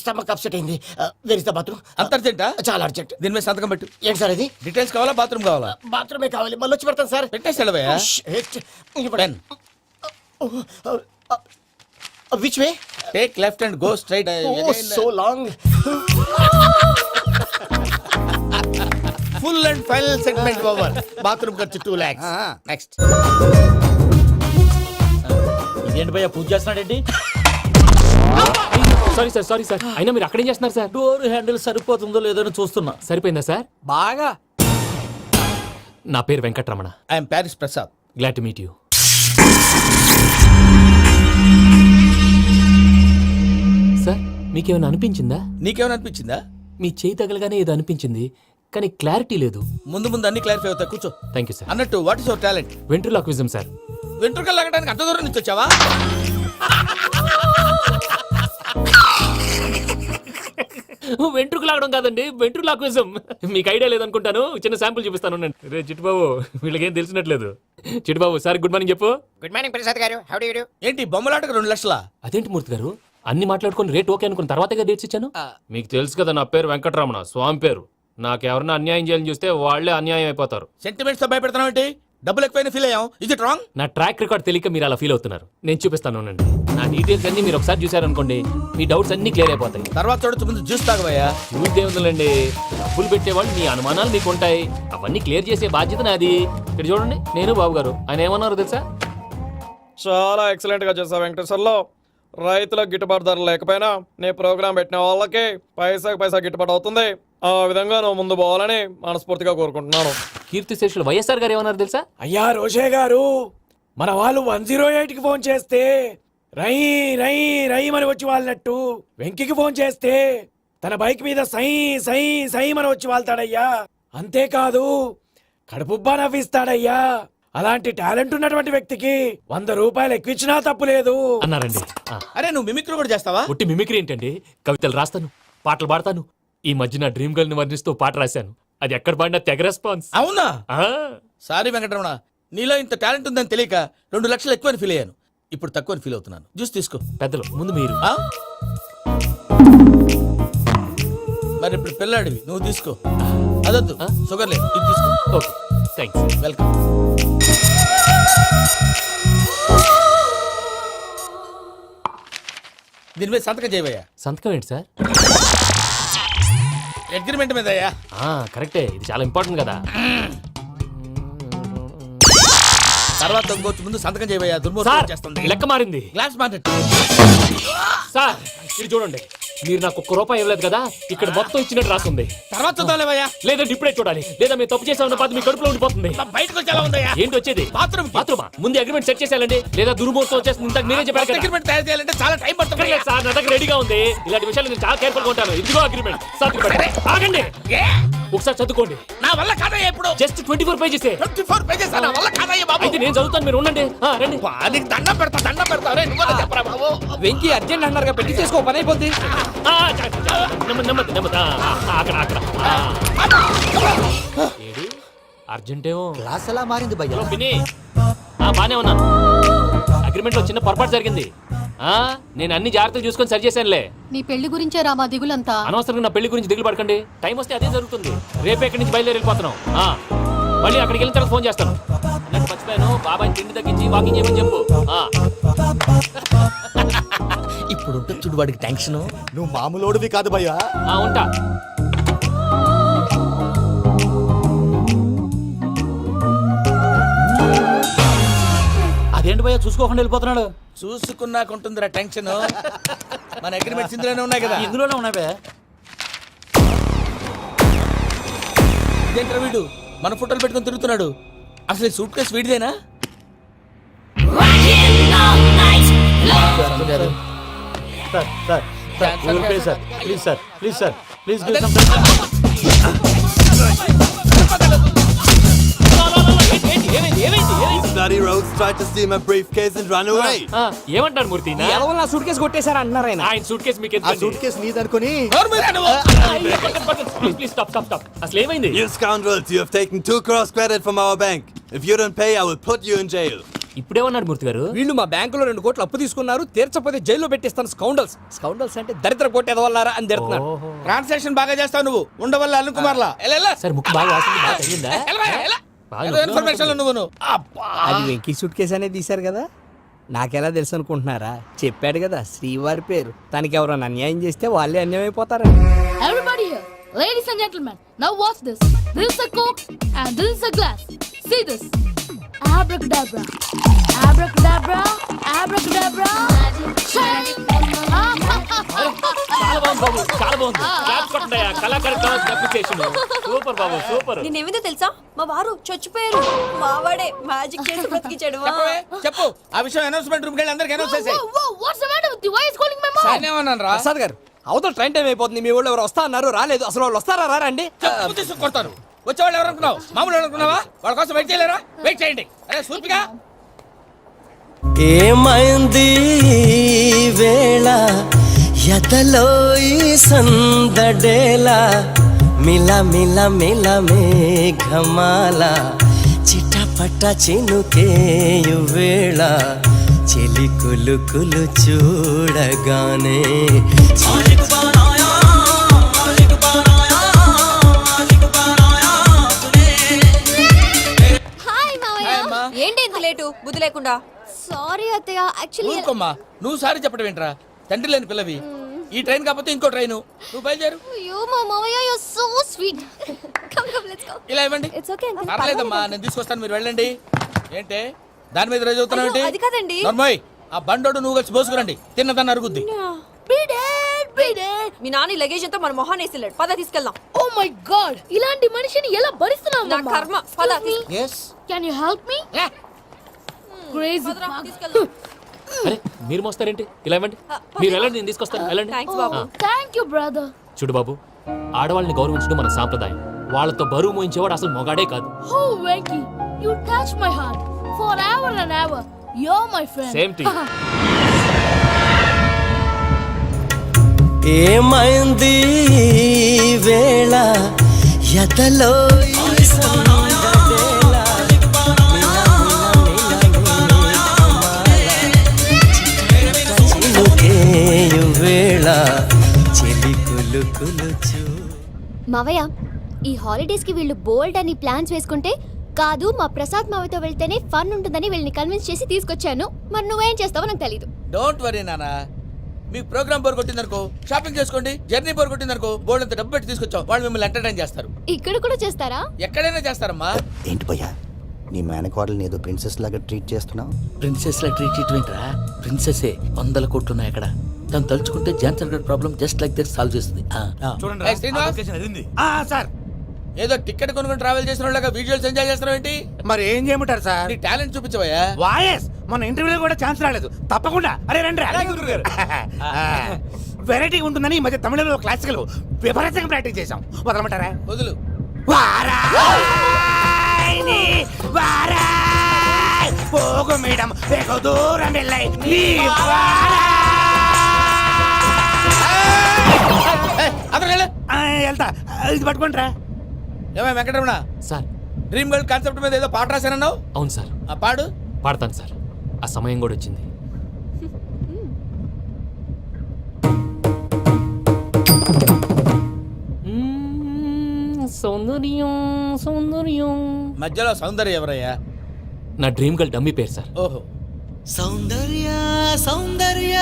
S12: Stomach upset అయింది where is the bathroom?
S14: అంత అర్జెంటా?
S12: చాలా urgent.
S14: దీని మీద సంతకం పెట్టు.
S12: ఏంటి sir ఇది?
S14: Details కావాలా బాత్రూమ్ కావాలా?
S12: బాత్రూమే కావాలి, మళ్ళీ వచ్చి పెడతాను సార్.
S14: పెట్టేసి వెళ్ళవయ్యా. Pen.
S12: Which way?
S14: Take left and go straight.
S12: So long.
S14: Full and final segment over. Bathroom ఖర్చు 2 lakhs. నెక్స్ట్.
S12: ఇదేంటి భయ్యా పూజ చేస్తున్నాడేంటి?
S6: సారీ సార్ అయినా మీరు అక్కడేం చేస్తున్నారు సార్?
S12: డోర్ హ్యాండిల్ సరిపోతుందో లేదో అని చూస్తున్నా.
S6: సరిపోయిందా సార్?
S15: బాగా.
S6: నా పేరు Venkataramana.
S14: I'm Paris Prasad.
S6: Glad to meet you. Sir మీకేమైనా అనిపించిందా?
S14: నీకేమైనా అనిపించిందా?
S6: మీ చేయి తగలగానే ఏదో అనిపించింది కానీ క్లారిటీ లేదు.
S14: ముందు ముందు అన్ని క్లారిఫై అవుతాయి, కూర్చో.
S6: Thank you sir.
S14: అన్నట్టు what is your talent?
S6: Ventriloquism sir.
S14: వెంట్రుకలు లాగడానికి అంత దూరం నుంచి వచ్చావా?
S6: వెంట్రుకు లాగడం కాదండి, వెంట్రులాక్విజం. మీకు ఐడియా లేదనుకుంటాను, చిన్న శాంపుల్ చూపిస్తాను. రే చిట్టుబాబు, వీళ్ళకేం తెలిసినట్లేదు. చిట్టుబాబు సార్ గుడ్ మార్నింగ్ చెప్పు.
S12: Good morning Prasad garu. How do you do?
S14: ఏంటి బొమ్మలాటకు 2 లక్షలా?
S6: అదేంటి మూర్తి గారు, అన్ని మాట్లాడుకుని రేట్ ఓకే అనుకున్న తర్వాతగా డేట్స్ ఇచ్చాను. మీకు తెలుసు కదా నా పేరు వెంకటరమణ, స్వామి పేరు. నాకెవరన్నా అన్యాయం చేయాలని చూస్తే వాళ్లే అన్యాయం అయిపోతారు.
S14: సెంటిమెంట్స్ తో భయపెడతావు ఏంటి? డబ్బులు ఎక్కువైనా ఫీల్ అయ్యాం. ఇది రాంగ్.
S6: నా ట్రాక్ రికార్డ్ తెలియక మీరు అలా ఫీల్ అవుతున్నారు. నేను చూపిస్తాను ఉండండి. నా డీటెయిల్స్ అన్ని మీరు ఒకసారి చూసారనుకోండి, మీ డౌట్స్ అన్ని క్లియర్ అయిపోతాయి.
S14: తర్వాత చూడొచ్చు, ముందు జ్యూస్ తాగవయ్యా.
S6: చూస్తే ఉందండి, డబ్బులు పెట్టేవాళ్ళు మీ అనుమానాలు మీకు ఉంటాయి, అవన్నీ క్లియర్ చేసే బాధ్యత నాది. ఇక్కడ చూడండి, నేను బాబు గారు. ఆయన ఏమన్నారు తెలుసా?
S15: చాలా ఎక్సలెంట్ గా చేసావు వెంకటేశ్వర్లో. రైతులకు గిట్టుబాటు ధర లేకపోయినా నీ ప్రోగ్రాం పెట్టిన వాళ్ళకి పైసాకి పైసా గిట్టుబాటు అవుతుంది. ఆ విధంగా నువ్వు ముందు పోవాలని మనస్ఫూర్తిగా కోరుకుంటున్నాను.
S6: కీర్తి శేషులు వైఎస్ఆర్ గారు ఏమన్నారు తెలుసా?
S3: అయ్యా రోషే గారు, మన వాళ్ళు 108కి ఫోన్ చేస్తే రై రై రై అని వచ్చి వాళ్ళనట్టు, వెంకికి ఫోన్ చేస్తే తన బైక్ మీద సై సై సై అని వచ్చి వాళ్తాడయ్యా. అంతేకాదు కడుపుబ్బా నవ్విస్తాడయ్యా. అలాంటి టాలెంట్ ఉన్నటువంటి వ్యక్తికి 100 రూపాయలు ఎక్కువచ్చినా తప్పు లేదు
S6: అన్నారండి.
S14: అరే నువ్వు మిమిక్రీ కూడా చేస్తావా?
S6: ఒట్టి మిమిక్రీ ఏంటండి, కవితలు రాస్తాను, పాటలు పాడతాను. ఈ మధ్య నా డ్రీమ్ గర్ల్ ని వర్ణిస్తూ పాట రాశాను. అది ఎక్కడ పాడినా తెగ రెస్పాన్స్.
S14: అవునా? సారీ వెంకటరమణ, నీలో ఇంత టాలెంట్ ఉందని తెలియక 2 లక్షలు ఎక్కువని ఫీల్ అయ్యాను. ఇప్పుడు తక్కువని ఫీల్ అవుతున్నాను. జ్యూస్ తీసుకో.
S6: పెద్దలు ముందు మీరు.
S14: మరి ఇప్పుడు పిల్లాడివి, నువ్వు తీసుకో. అదొద్దు, షుగర్ లేదు, ఇది తీసుకో.
S6: Okay thanks.
S14: వెల్కమ్. దీని మీద సంతకం చేయవయ్యా.
S6: సంతకం ఏంటి సార్?
S14: అగ్రిమెంట్ మీద అయ్యా.
S6: కరెక్టే, ఇది చాలా ఇంపార్టెంట్ కదా.
S14: తర్వాత ఇంకొచ్చి ముందు సంతకం చేయవయ్యా. దుర్మోహం చేస్తుంది.
S6: లెక్క మారింది.
S14: Glass market.
S6: సార్ ఇది చూడండి, మీరు నాకు 1 రూపాయి ఇవ్వలేదు కదా, ఇక్కడ మొత్తం ఇచ్చినట్టు రాస్తుంది.
S14: తర్వాత చూద్దాంలేవయ్యా.
S6: లేదంటే ఇప్పుడే చూడాలి, లేదా మేము తప్పు చేసామన్న బాధ మీ కడుపులో ఉండిపోతుంది.
S14: బయటకు వచ్చేలా ఉందయ్యా.
S6: ఏంటి వచ్చేది?
S14: బాత్రూమా?
S6: ముందు అగ్రిమెంట్ సెట్ చేసేయాలండి, లేదా దుర్మూర్తం వచ్చేస్తుంది. ఇంతకు మీరే చెప్పారు కదా.
S14: అగ్రిమెంట్ తయారు చేయాలంటే చాలా టైం పడుతుంది
S6: సార్. నా దగ్గర రెడీగా ఉంది. ఇలాంటి విషయాలు నేను చాలా కేర్ఫుల్ గా ఉంటాను. ఇదిగో అగ్రిమెంట్. ఆగండి, ఒకసారి చదువుకోండి.
S14: నా వల్ల కాదయ్యా. ఇప్పుడు
S6: జస్ట్ 24 పేజెస్.
S14: 24 పేజెస్ నా వల్ల కాదయ్యా బాబు.
S6: అయితే నేను చదువుతాను, మీరు ఉండండి. రండి.
S14: నీకు దండం పెడతా. రే నువ్వు చెప్పరా బాబు.
S15: వెంకీ అర్జెంట్ అన్నారుగా, పెట్టి చేసుకో, పని అయిపోద్ది.
S6: నెమ్మది. అక్కడ ఏడి అర్జెంటేమో.
S4: క్లాస్ ఎలా మారింది భయ్యా?
S6: పిన్ని బానే ఉన్నాను. అగ్రిమెంట్ లో చిన్న పొరపాటు జరిగింది. నేను అన్ని జాగ్రత్తలు చూసుకొని సరి చేశానులే.
S10: నీ పెళ్లి గురించే రా మా దిగులంతా.
S6: అనవసరంగా నా పెళ్లి గురించి దిగులు పడకండి. టైం వస్తే అదే జరుగుతుంది. రేపే ఇక్కడి నుంచి బయలుదేరి వెళ్ళిపోతున్నాం. మళ్ళీ అక్కడికి వెళ్ళిన తర్వాత ఫోన్ చేస్తాను. అన్నట్టు మర్చిపోయాను, బాబాయ్ తిండి తగ్గించి వాకింగ్ చేయమని చెప్పు.
S14: ఇప్పుడు ఉంటుంది చూడు వాడికి టెన్షన్.
S1: నువ్వు మామూలోడివి కాదు భయ్యా.
S6: ఉంటా.
S12: అదేంటి భయ్యా చూసుకోకుండా వెళ్ళిపోతున్నాడు?
S14: చూసుకున్నాకుంటుందిరా టెన్షన్. మన అగ్రిమెంట్స్ ఇందులోనే ఉన్నాయి కదా.
S12: ఇందులోనే ఉన్నాయి భయ్యా.
S14: ఇదేంట్రా వీడు మన ఫోటోలు పెట్టుకొని తిరుగుతున్నాడు? అసలు సూట్ కేసు వీడిదేనా?
S12: ప్లీజ్
S6: ఏమంటారు మూర్తి?
S15: నా సూట్ కేసు కొట్టేశారు అంటున్నారు ఆయన.
S6: ఆయన సూట్ కేసు మీకు
S1: సూట్ కేసు నీదనుకుని.
S6: Please stop. అసలు ఏమైంది?
S13: You scoundrels, you have taken 2 crores credit from our bank. If you don't pay, I will put you in jail.
S6: ఇప్పుడేమన్నాడు మూర్తి గారు?
S14: వీళ్ళు మా బ్యాంకులో 2 కోట్లు అప్పు తీసుకున్నారు, తీర్చకపోతే జైల్లో పెట్టిస్తాను స్కౌండల్స్. స్కౌండల్స్ అంటే దరిద్ర కోట ఎదవల్లారా అని తిడుతున్నారు. ట్రాన్సాక్షన్ బాగా చేస్తావు నువ్వు, ఉండవల్ల అల్లు కుమార్లా.
S6: సార్ ముక్కు బాగా వాసింది, బాగా తగిలిందా? బాగా
S14: ఇన్ఫర్మేషన్ నువ్వు
S12: అది వెంకీ సూట్ కేసు అనేది తీశారు కదా, నాకెలా తెలుసు అనుకుంటున్నారా? చెప్పాడు కదా శ్రీవారి పేరు. తనకి ఎవరైనా అన్యాయం చేస్తే వాళ్ళే అన్యాయం అయిపోతారు.
S7: Everybody here, ladies and gentlemen, now watch this. This is a Coke and this is a glass. See this. Abracadabra. Abracadabra. Abracadabra.
S6: చాలా బాగుంది బాబు, చాలా బాగుంది. క్లాప్స్ కొట్టండి, కళాకారు అప్లికేషన్. సూపర్ బాబు, సూపర్.
S10: నేనేమిందో తెలుసా, మా వారు చచ్చిపోయారు. మావాడే మ్యాజిక్ చేసి బ్రతికించాడు.
S14: చెప్పు ఆ విషయం అనౌన్స్మెంట్ రూమ్ కెళ్ళి అందరికి అనౌన్స్ చేసేయ్.
S7: Whoa, what's the matter with you? Why is calling my mom?
S14: సాయనేమన్నాను రా
S12: ప్రసాద్ గారు, అవతల ట్రైన్ టైం అయిపోతుంది. మీ వాళ్ళు ఎవరు వస్తా అన్నారు, రాలేదు. అసలు వాళ్ళు వస్తారా రారా అండి?
S14: చెప్పు తీసుకు కొడతారు. వచ్చేవాళ్ళు ఎవరు అనుకున్నావు? మామూలు అనుకున్నావా? వాళ్ళ కోసం వెయిట్ చేయలేరా? వెయిట్ చేయండి. అరే సూపిగా
S12: ఏమైంది వేళ ఎదలో ఈ సందడేలా మిల మిల మిల మేఘమాల చిటపట చినుకేయు వేళ చెలి కులు కులు చూడగానే
S10: ఏంటి ఇంత లేటు, బుద్ధి లేకుండా?
S7: Sorry, Ataya. Actually,
S14: ఊరుకోమ్మా, నువ్వు సారీ చెప్పడం ఏంట్రా? తండ్రి లేని పిల్లవి. ఈ ట్రైన్ కాకపోతే ఇంకో ట్రైన్. నువ్వు బయలుదేరు.
S7: you, Mama, you're so sweet. Come, let's go.
S14: ఇలా ఇవ్వండి.
S7: It's okay.
S14: పర్లేదమ్మా, నేను తీసుకొస్తాను, మీరు వెళ్ళండి. ఏంటే దాని మీద రోజు అవుతున్నావు ఏంటి?
S10: అది కాదండి.
S14: నర్మయ్, ఆ బండోడు నువ్వు కలిసి పోసుకురండి. తిన్నదాన్ని అరుగుద్ది.
S10: మీ నాని లగేజ్ అంతా మన మొహాన్ని వేసిల్లాడు. పద తీసుకెళ్దాం.
S7: Oh my God! ఇలాంటి మనిషిని ఎలా భరిస్తున్నావు?
S10: నా కర్మ. పద
S7: Can you help me? Crazy.
S6: అరే మీరు మోస్తారేంటి? ఇలా ఇవ్వండి, మీరు వెళ్ళండి, నేను తీసుకొస్తాను. వెళ్ళండి.
S10: Thanks Babu.
S7: Thank you, brother.
S6: చూడు బాబు, ఆడవాళ్ళని గౌరవించడం మన సాంప్రదాయం. వాళ్ళతో బరువు మోయించేవాడు అసలు మొగాడే కాదు.
S7: Oh, Venky, you touch my heart forever and ever. You're my friend.
S6: Same to you.
S12: ఏమైంది వేళ ఎదలో ఈ సందడేలా చినుకేయు వేళ చెలి కులు కులు చూ.
S7: మావయ్య, ఈ హాలిడేస్ కి వీళ్ళు బోల్డ్ అని ప్లాన్స్ వేసుకుంటే కాదు మా ప్రసాద్ మావయ్యతో వెళ్తేనే ఫన్ ఉంటుందని వీళ్ళని కన్విన్స్ చేసి తీసుకొచ్చాను. మరి నువ్వేం చేస్తావో నాకు తెలీదు.
S14: డోంట్ వరీ నానా, మీకు ప్రోగ్రామ్ బోర్ కొట్టిందనుకో షాపింగ్ చేసుకోండి. జర్నీ బోర్ కొట్టిందనుకో బోర్డు అంత డబ్బు పెట్టి తీసుకొచ్చాం. వాళ్ళు మిమ్మల్ని ఎంటర్టైన్ చేస్తారు.
S7: ఇక్కడ కూడా చేస్తారా?
S14: ఎక్కడైనా చేస్తారమ్మా.
S11: ఏంటి భయ్యా, నీ మేనకోడల్ని ఏదో ప్రిన్సెస్ లాగా ట్రీట్ చేస్తున్నావు?
S12: ప్రిన్సెస్ లా ట్రీట్ చేయటమేంట్రా? ప్రిన్సెసే 100 కోట్లు ఉన్నాయి అక్కడ. తను తలుచుకుంటే జాన్సన్ గడ్ problem just like that solve చేస్తుంది.
S14: ఏయ్, శ్రీనివాస్,
S3: సార్
S14: ఏదో టికెట్ కొనుక్కొని ట్రావెల్ చేసిన వాళ్ళగా విజువల్స్ ఎంజాయ్ చేస్తున్నావు ఏంటి?
S3: మరి ఏం చేయమంటారు సార్?
S14: నీ టాలెంట్ చూపించవయ్యా.
S3: వాయస్ మన ఇంటర్వ్యూలో కూడా ఛాన్స్ రాలేదు. తప్పకుండా అరే రండి. వెరైటీ ఉంటుందని ఈ మధ్య తమిళంలో క్లాసికల్ విపరీతంగా ప్రాక్టీస్ చేసాం. వదలమంటారా?
S14: వదులు.
S3: పోగు మేడం వెగు దూరం వెళ్ళై వెళ్తా. ఇది పట్టుకుంటారా?
S14: ఏమై Venkataramana
S6: sir,
S14: dream girl concept మీద ఏదో పాట రాశానన్నావు?
S6: అవును సార్.
S14: ఆ పాడు.
S6: పాడతాను సార్, ఆ సమయం కూడా వచ్చింది. సౌందర్యం సౌందర్యం.
S14: మధ్యలో సౌందర్య ఎవరయ్యా?
S6: నా డ్రీమ్ గర్ల్ డమ్మీ పేరు సార్.
S14: ఓహో.
S12: సౌందర్య సౌందర్య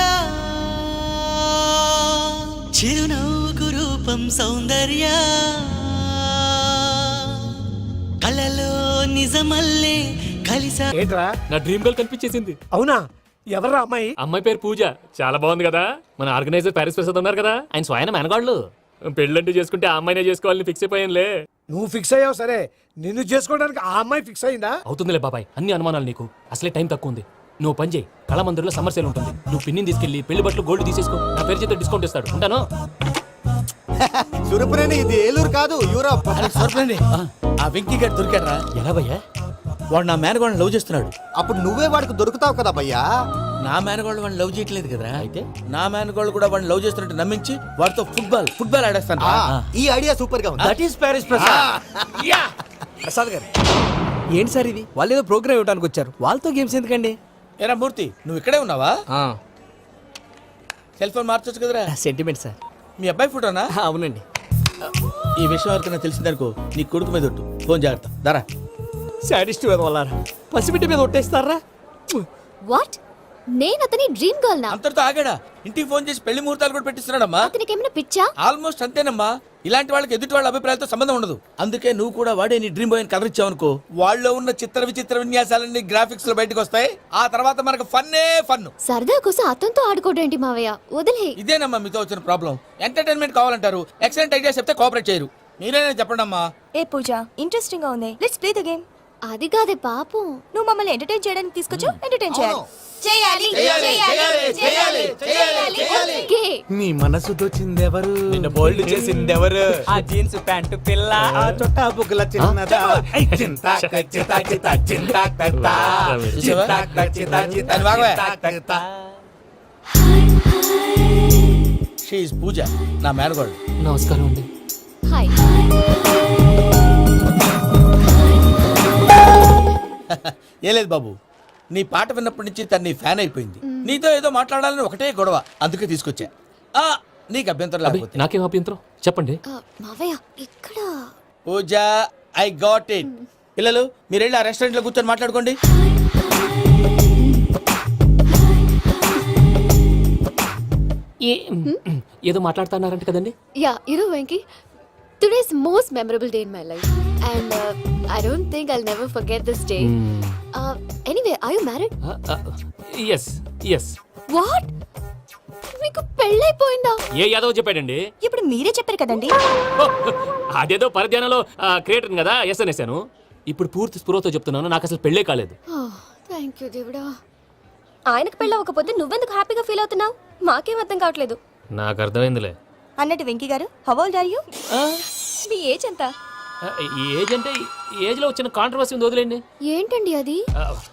S12: చిరునవ్వుకు రూపం సౌందర్య కలలో నిజమల్లే కలిసా.
S3: ఏంట్రా?
S6: నా డ్రీమ్ గర్ల్ కనిపించేసింది.
S3: అవునా? ఎవరా అమ్మాయి?
S6: అమ్మాయి పేరు పూజ. చాలా బాగుంది కదా. మన ఆర్గనైజర్ ప్యారిస్ ప్రసాద్ ఉన్నారు కదా, ఆయన స్వయం మెనగాళ్ళు. పెళ్ళంటూ చేసుకుంటే ఆ అమ్మాయినే చేసుకోవాలని ఫిక్స్ అయిపోయానులే.
S3: నువ్వు ఫిక్స్ అయ్యావు సరే, నిన్ను చేసుకోవడానికి ఆ అమ్మాయి ఫిక్స్ అయిందా?
S6: అవుతుందిలే బాబాయ్, అన్ని అనుమానాలు నీకు. అసలే టైం తక్కువ ఉంది. నువ్వు పని చేయి, కళామందిర్లో సమ్మర్ సేల్ ఉంటుంది. నువ్వు పిన్నిని తీసుకెళ్లి పెళ్లి బట్టలు గోల్డ్ తీసేసుకో. నా పేరు చేత డిస్కౌంట్ ఇస్తాడు. ఉంటాను.
S11: సురపురేని ఇది ఏలూరు కాదు, యూరోప్.
S14: ఆ వెంకీ గారు దొరికాడరా?
S6: ఎలా భయ్యా?
S14: వాడు నా మేనగోళ్ళని లవ్ చేస్తున్నాడు.
S11: అప్పుడు నువ్వే వాడికి దొరుకుతావు కదా భయ్యా.
S14: నా మేనగోళ్ళు వాడిని లవ్ చేయట్లేదు కదరా. అయితే నా మేనగోళ్ళు కూడా వాడిని లవ్ చేస్తున్నట్టు నమ్మించి వాడితో ఫుట్బాల్ ఆడేస్తాను.
S11: ఈ ఐడియా సూపర్ గా ఉంది.
S12: That is Paris Prasad.
S14: Yeah
S3: Prasad గారు
S14: ఏంటి సార్ ఇది? వాళ్ళు ఏదో ప్రోగ్రామ్ ఇవ్వడానికి వచ్చారు, వాళ్ళతో గేమ్స్ ఎందుకండి?
S12: ఏరా మూర్తి, నువ్వు ఇక్కడే ఉన్నావా?
S2: ఆ,
S12: సెల్ ఫోన్ మార్చొచ్చు కదరా.
S14: Sentiment sir.
S12: మీ అబ్బాయి ఫోటోనా?
S14: అవునండి.
S12: ఈ విషయం ఎవరికైనా తెలిసిందనుకో నీ కొడుకు మీద ఒట్టు. ఫోన్ జాగ్రత్త. దారా.
S14: సాడిస్ట్ వాళ్ళారా, పసిబిడ్డ మీద ఒట్టేస్తారా?
S10: వాట్? నేను అతని డ్రీమ్ గర్ల్ నా?
S12: అంతటితో ఆగాడా? ఇంటికి ఫోన్ చేసి పెళ్లి ముహూర్తాలు కూడా పెట్టిస్తున్నాడమ్మా.
S10: అతనికి ఏమైనా పిచ్చా?
S12: ఆల్మోస్ట్ అంతేనమ్మా. ఇలాంటి వాళ్ళకి ఎదుటి వాళ్ళ అభిప్రాయాలతో సంబంధం ఉండదు. అందుకే నువ్వు కూడా వాడే నీ డ్రీమ్ బాయ్ కలర్ ఇచ్చావనుకో, వాళ్ళలో ఉన్న చిత్ర విచిత్ర విన్యాసాలన్నీ గ్రాఫిక్స్ లో బయటకు వస్తాయి. ఆ తర్వాత మనకు ఫన్నే ఫన్.
S10: సరదా కోసం అతనితో ఆడుకోవడం మావయ్య, వదిలే.
S12: ఇదేనమ్మా మీతో వచ్చిన ప్రాబ్లం. ఎంటర్టైన్మెంట్ కావాలంటారు, ఎక్సలెంట్ ఐడియా చెప్తే కోఆపరేట్ చేయరు. మీరేనా చెప్పండి అమ్మా.
S10: ఏ పూజ, ఇంట్రెస్టింగ్ గా ఉంది, లెట్స్ ప్లే ద గేమ్. అది కాదే పాపం, నువ్వు మమ్మల్ని ఎంటర్టైన్ చేయడానికి తీసుకొచ్చు, ఎంటర్టైన్ చేయాలి. ఓకే.
S14: నీ మనసు దోచిందెవరు? నిన్ను బోల్డ్ చేసిందెవరు? ఆ జీన్స్ ప్యాంటు పిల్ల, ఆ చొట్టా బుగ్గల చిన్నదా.
S12: షీ ఇస్ పూజ, నా మేనగోడు.
S6: నమస్కారం అండి.
S10: హాయ్.
S12: ఏ లేదు బాబు, నీ పాట విన్నప్పటి నుంచి తను నీ ఫ్యాన్ అయిపోయింది. నీతో ఏదో మాట్లాడాలని ఒకటే గొడవ, అందుకే తీసుకొచ్చా. నీకు అభ్యంతరం లేకపోతే.
S6: నాకేం అభ్యంతరం చెప్పండి.
S10: మావయ్య ఇక్కడ.
S12: పూజ, ఐ గాట్ ఇట్. పిల్లలు మీరు వెళ్ళి ఆ రెస్టారెంట్ లో కూర్చొని మాట్లాడుకోండి.
S6: ఏదో మాట్లాడుతున్నారంట కదండి.
S10: Yeah, Venky, today's most memorable day in my life, and I don't think I'll never forget this day. Anyway, are you married?
S6: Yes yes.
S10: What? మీకు పెళ్ళైపోయిందా?
S6: ఏ యాదవ్ చెప్పాడండి?
S10: ఇప్పుడు మీరే చెప్పారు కదండి.
S6: అదేదో పరధ్యానంలో క్రియేటర్ కదా ఎస్ అనేసాను. ఇప్పుడు పూర్తి స్పృహతో చెప్తున్నాను, నాకు అసలు పెళ్ళే కాలేదు.
S10: థ్యాంక్ యూ దేవుడా. ఆయనకు పెళ్ళవకపోతే నువ్వెందుకు హ్యాపీగా ఫీల్ అవుతున్నావు? మాకేం అర్థం కావట్లేదు.
S6: నాకు అర్థమైందిలే.
S10: అన్నట్టు వెంకీ గారు, హౌ ఓల్డ్ ఆర్ యు? మీ ఏజ్ ఎంత?
S6: ఏజ్ అంటే ఏజ్ లో వచ్చిన కాంట్రవర్సీ ఉంది, వదిలేండి.
S10: ఏంటండి అది?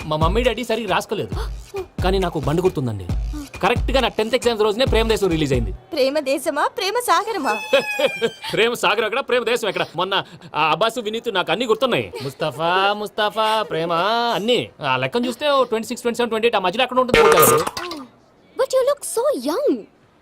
S6: మా మమ్మీ డాడీ సరిగ్గా రాసుకోలేదు, కానీ నాకు బండి గుర్తుందండి. కరెక్ట్ గా నా 10th ఎగ్జామ్స్ రోజునే ప్రేమ దేశం రిలీజ్ అయింది.
S10: ప్రేమ దేశమా, ప్రేమ సాగరమా?
S6: ప్రేమ సాగరం ఎక్కడ, ప్రేమ దేశం ఎక్కడ? మొన్న అబ్బాసు వినీత్ నాకు అన్ని గుర్తున్నాయి. ముస్తఫా ముస్తఫా ప్రేమ అన్ని. ఆ లెక్కను చూస్తే 26, 27, 28 ఆ మధ్యలో ఎక్కడ ఉంటుంది.
S10: But you look so young.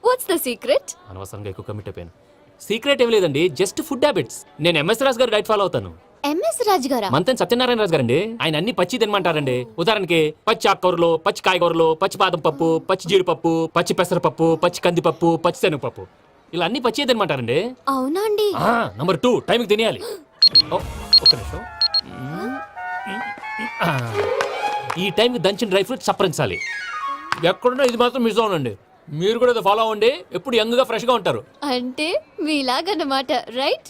S10: What's the secret?
S6: అనవసరంగా ఎక్కువ కమిట్ అయిపోయాను. సీక్రెట్ ఏం లేదండి, జస్ట్ ఫుడ్ హ్యాబిట్స్. నేను ఎంఎస్ రాజు గారు డైట్ ఫాలో అవుతాను.
S10: ఎంఎస్ రాజు గారా?
S6: మంతెన్ సత్యనారాయణ రాజు గారండి. ఆయన అన్ని పచ్చి తినమంటారండి. ఉదాహరణకి పచ్చి ఆకుకూరలు, పచ్చి కాయగూరలు, పచ్చి బాదం పప్పు, పచ్చి జీడిపప్పు, పచ్చి పెసరపప్పు, పచ్చి కందిపప్పు, పచ్చి శనగపప్పు, ఇలా అన్ని పచ్చి తినమంటారండి.
S10: అవునా అండి?
S6: నంబర్ 2, టైంకి తినేయాలి. ఒక్క నిమిషం. ఈ టైంకి దంచిన డ్రై ఫ్రూట్స్ సప్పరించాలి. ఎక్కడున్నా ఇది మాత్రం మిస్ అవునండి. మీరు కూడా ఫాలో అవ్వండి, ఎప్పుడు యంగ్ గా ఫ్రెష్ గా ఉంటారు.
S10: అంటే మీలాగన్నమాట, రైట్?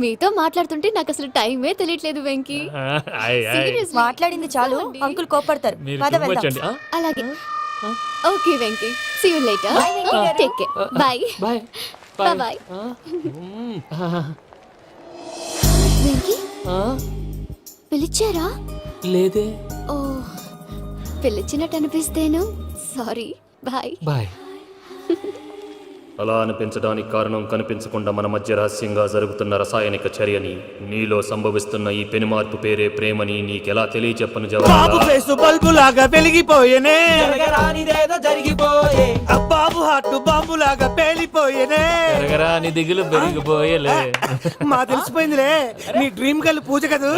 S10: మీతో మాట్లాడుతుంటే నాకు అసలు టైమే తెలియట్లేదు వెంకీ. మాట్లాడింది చాలు, అంకుల్ కోపడతారు. అలాగే. Okay Venky, see you later. Take care. Bye
S6: bye
S10: bye. Venky, పిలిచారా?
S6: లేదే.
S10: ఓ, పిలిచినట్టు అనిపిస్తేను సారీ. Bye
S6: bye.
S5: అలా అనిపించడానికి కారణం కనిపించకుండా మన మధ్య రహస్యంగా జరుగుతున్న రసాయనిక చర్యని, నీలో సంభవిస్తున్న ఈ పెనుమార్పు పేరే ప్రేమని నీకెలా తెలియచెప్పను
S14: బాబు ఫేసు బల్బు లాగా వెలిగిపోయేనే,
S12: జరిగిపోయే.
S14: బాబు హార్ట్ బాంబు లాగా పేలిపోయేనే.
S6: నీ దిగులు పెరిగిపోయేలే.
S14: మా తెలిసిపోయిందిలే, నీ డ్రీమ్ గర్ల్ పూజ కదా.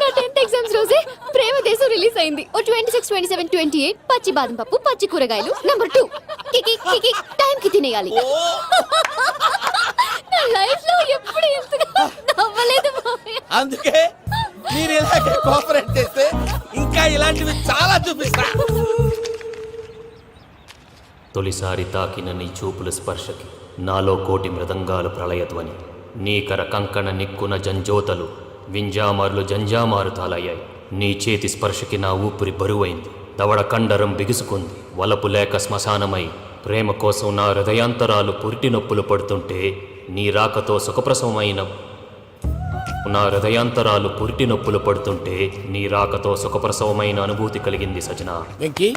S10: నా 10th ఎగ్జామ్స్ రోజే ప్రేమ దేశం రిలీజ్ అయింది. 26, 27, 28 పచ్చి బాదం పప్పు, పచ్చి కూరగాయలు. నంబర్ 2, కికి కికి టైం కి తినేయాలి. నా లైఫ్ లో ఎప్పుడు ఇంతగా నవ్వలేదు మామయ్య.
S12: అందుకే మీరు ఇలాగే కోఆపరేట్ చేస్తే ఇంకా ఇలాంటివి చాలా చూపిస్తా.
S5: తొలిసారి తాకిన నీ చూపుల స్పర్శకి నాలో కోటి మృదంగాలు ప్రళయధ్వని, నీకర కంకణ నిక్కున జంజోతలు వింజామారులు జంజామారు తాలయ్యాయి. నీ చేతి స్పర్శకి నా ఊపిరి బరువైంది, దవడ కండరం బిగుసుకుంది. వలపు లేక శ్మశానమై ప్రేమ కోసం నా హృదయాంతరాలు పురిటి నొప్పులు పడుతుంటే, నీ రాకతో సుఖప్రసవమైన నా హృదయాంతరాలు పురిటి నొప్పులు పడుతుంటే నీ రాకతో సుఖప్రసవమైన అనుభూతి కలిగింది సజనా.
S12: వెంకీ,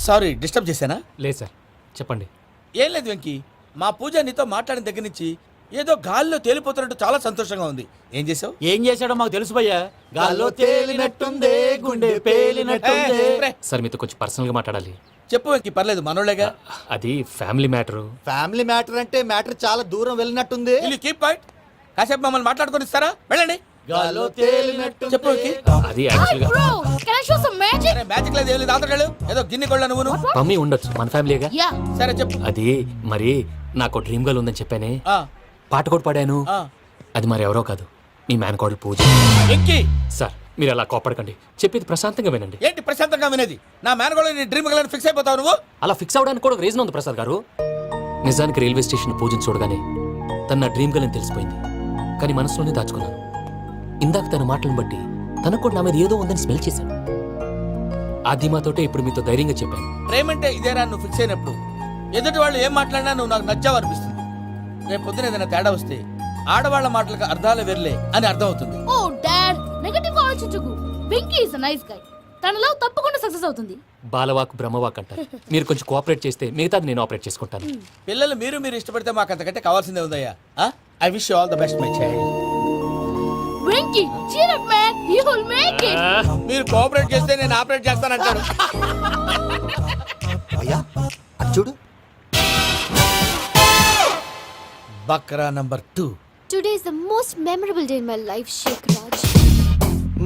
S12: సారీ డిస్టర్బ్ చేశానా?
S6: లేదు సార్, చెప్పండి.
S14: ఏం లేదు వెంకీ, మా పూజ నీతో మాట్లాడిన దగ్గర నుంచి ఏదో గాల్లో తేలిపోతున్నట్టు చాలా సంతోషంగా ఉంది. ఏం చేసావు?
S12: ఏం చేశాడో మాకు తెలుసు భయ్యా. గాల్లో తేలినట్టుందే, గుండె పేలినట్టుందే.
S6: సార్ మీతో కొంచెం పర్సనల్ గా మాట్లాడాలి.
S14: చెప్పు వెంకీ, పర్లేదు మనోళ్ళేగా.
S6: అది ఫ్యామిలీ మ్యాటరు.
S12: ఫ్యామిలీ మ్యాటర్ అంటే మ్యాటర్ చాలా దూరం వెళ్ళినట్టుంది.
S14: Keep quiet. కాసేపు మమ్మల్ని మాట్లాడుకొని ఇస్తారా? వెళ్ళండి.
S12: గాల్లో తేలినట్టు
S14: చెప్పు వెంకీ.
S6: అది యాక్చువల్ గా
S7: Bro, can I show some magic?
S14: అరే మ్యాజిక్ లేదు, ఏం లేదు, ఆతడాడు ఏదో గిన్నె కొళ్ళ నువ్వు.
S6: మమ్మీ ఉండొచ్చు, మన ఫ్యామిలీగా.
S7: Yeah.
S14: సరే చెప్పు.
S6: అది మరి నాకు డ్రీమ్ గర్ల్ ఉందని చెప్పానే,
S14: ఆ,
S6: పాట కూడా పాడాను.
S14: ఆ.
S6: అది మరి ఎవరో కాదు, మీ మేనకోడలు పూజ.
S14: వెంకీ,
S6: సార్ మీరు అలా కోపడకండి, చెప్పేది ప్రశాంతంగా వినండి.
S14: ఏంటి ప్రశాంతంగా వినేది? నా మేనగోళ్ళు నీ డ్రీమ్ గర్ల్ ఫిక్స్ అయిపోతావు నువ్వు.
S6: అలా ఫిక్స్ అవడానికి కూడా రీజన్ ఉంది ప్రసాద్ గారు. నిజానికి రైల్వే స్టేషన్ పూజను చూడగానే తన నా డ్రీమ్ గర్ల్ అని తెలిసిపోయింది, కానీ మనసులోనే దాచుకున్నాను. ఇందాక తన మాటలను బట్టి తనకు కూడా నా మీద ఏదో ఉందని స్మెల్ చేశాను. ఆ ధీమాతోటే ఇప్పుడు మీతో ధైర్యంగా చెప్పాను.
S14: ప్రేమంటే ఇదేనా నువ్వు ఫిక్స్ అయినప్పుడు? ఎదుటి వాళ్ళు ఏం మాట్లాడినా నువ్వు నాకు నచ్చావు అనిపిస్తుంది. రేపు పొద్దున ఏదైనా తేడా వస్తే ఆడవాళ్ల మాటలకు అర్థాలు వెర్లే అని అర్థం అవుతుంది.
S7: Oh, Dad, negative గా ఆలోచించకు. Venky is a nice guy. తన లవ్ తప్పకుండా సక్సెస్ అవుతుంది.
S6: బాలవాక్ బ్రహ్మవాక్ అంటారు. మీరు కొంచెం కోఆపరేట్ చేస్తే మిగతాది నేను ఆపరేట్ చేసుకుంటాను.
S14: పిల్లలు మీరు ఇష్టపడితే మాకు అంతకంటే కావాల్సిందే ఉందయ్యా. I wish you all the best my child.
S7: Venky, cheer up man. You will make it.
S14: మీరు కోఆపరేట్ చేస్తే నేను ఆపరేట్ చేస్తానంటాడు.
S12: అయ్యా అది చూడు.
S14: Bakra number 2.
S10: Today is the most memorable day in my life, Sheikh Raj.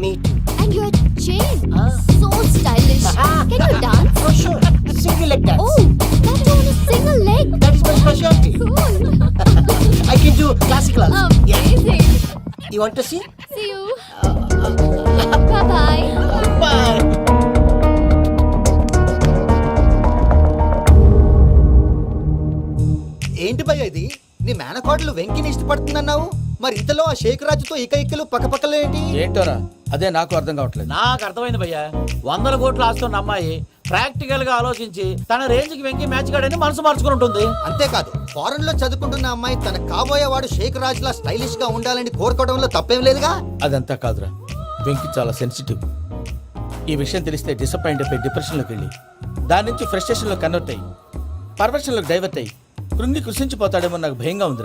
S12: Me too.
S10: And your chain, so stylish. Can you dance?
S12: Oh sure. Single leg dance.
S10: Oh, that is on a single leg.
S12: That is my specialty.
S10: Cool.
S12: I can do classical also.
S10: Amazing.
S12: You want to see?
S10: See you. Bye-bye.
S12: Bye. ఏంటి భయ్య ఇది? నీ మేనకోడలు వెంకిని ఇష్టపడుతుందన్నావు, మరి ఇంతలో ఆ షేక్ రాజుతో ఇకలు పక్కపక్కలు ఏంటి?
S14: ఏంటోరా, అదే నాకు అర్థం కావట్లేదు.
S12: నాకు అర్థమైంది భయ్య. 100 కోట్లు ఆస్తున్న అమ్మాయి ప్రాక్టికల్ గా ఆలోచించి తన రేంజ్ కి వెంకి మ్యాచ్ కాడని మనసు మార్చుకుని ఉంటుంది. అంతేకాదు, ఫారెన్ లో చదువుకుంటున్న అమ్మాయి తన కాబోయేవాడు షేక్ రాజ్ లా స్టైలిష్ గా ఉండాలని కోరుకోవడంలో తప్పేం లేదుగా.
S14: అదంతా కాదురా, వెంకి చాలా సెన్సిటివ్. ఈ విషయం తెలిస్తే డిసప్పాయింట్ అయిపోయి డిప్రెషన్లోకి వెళ్ళి దాని నుంచి ఫ్రస్ట్రేషన్లో కన్వర్ట్ అయ్యి పర్వర్షన్లోకి డైవర్ట్ అయ్యి కృంగి కృషించిపోతాడేమో నాకు భయంగా ఉందిరా.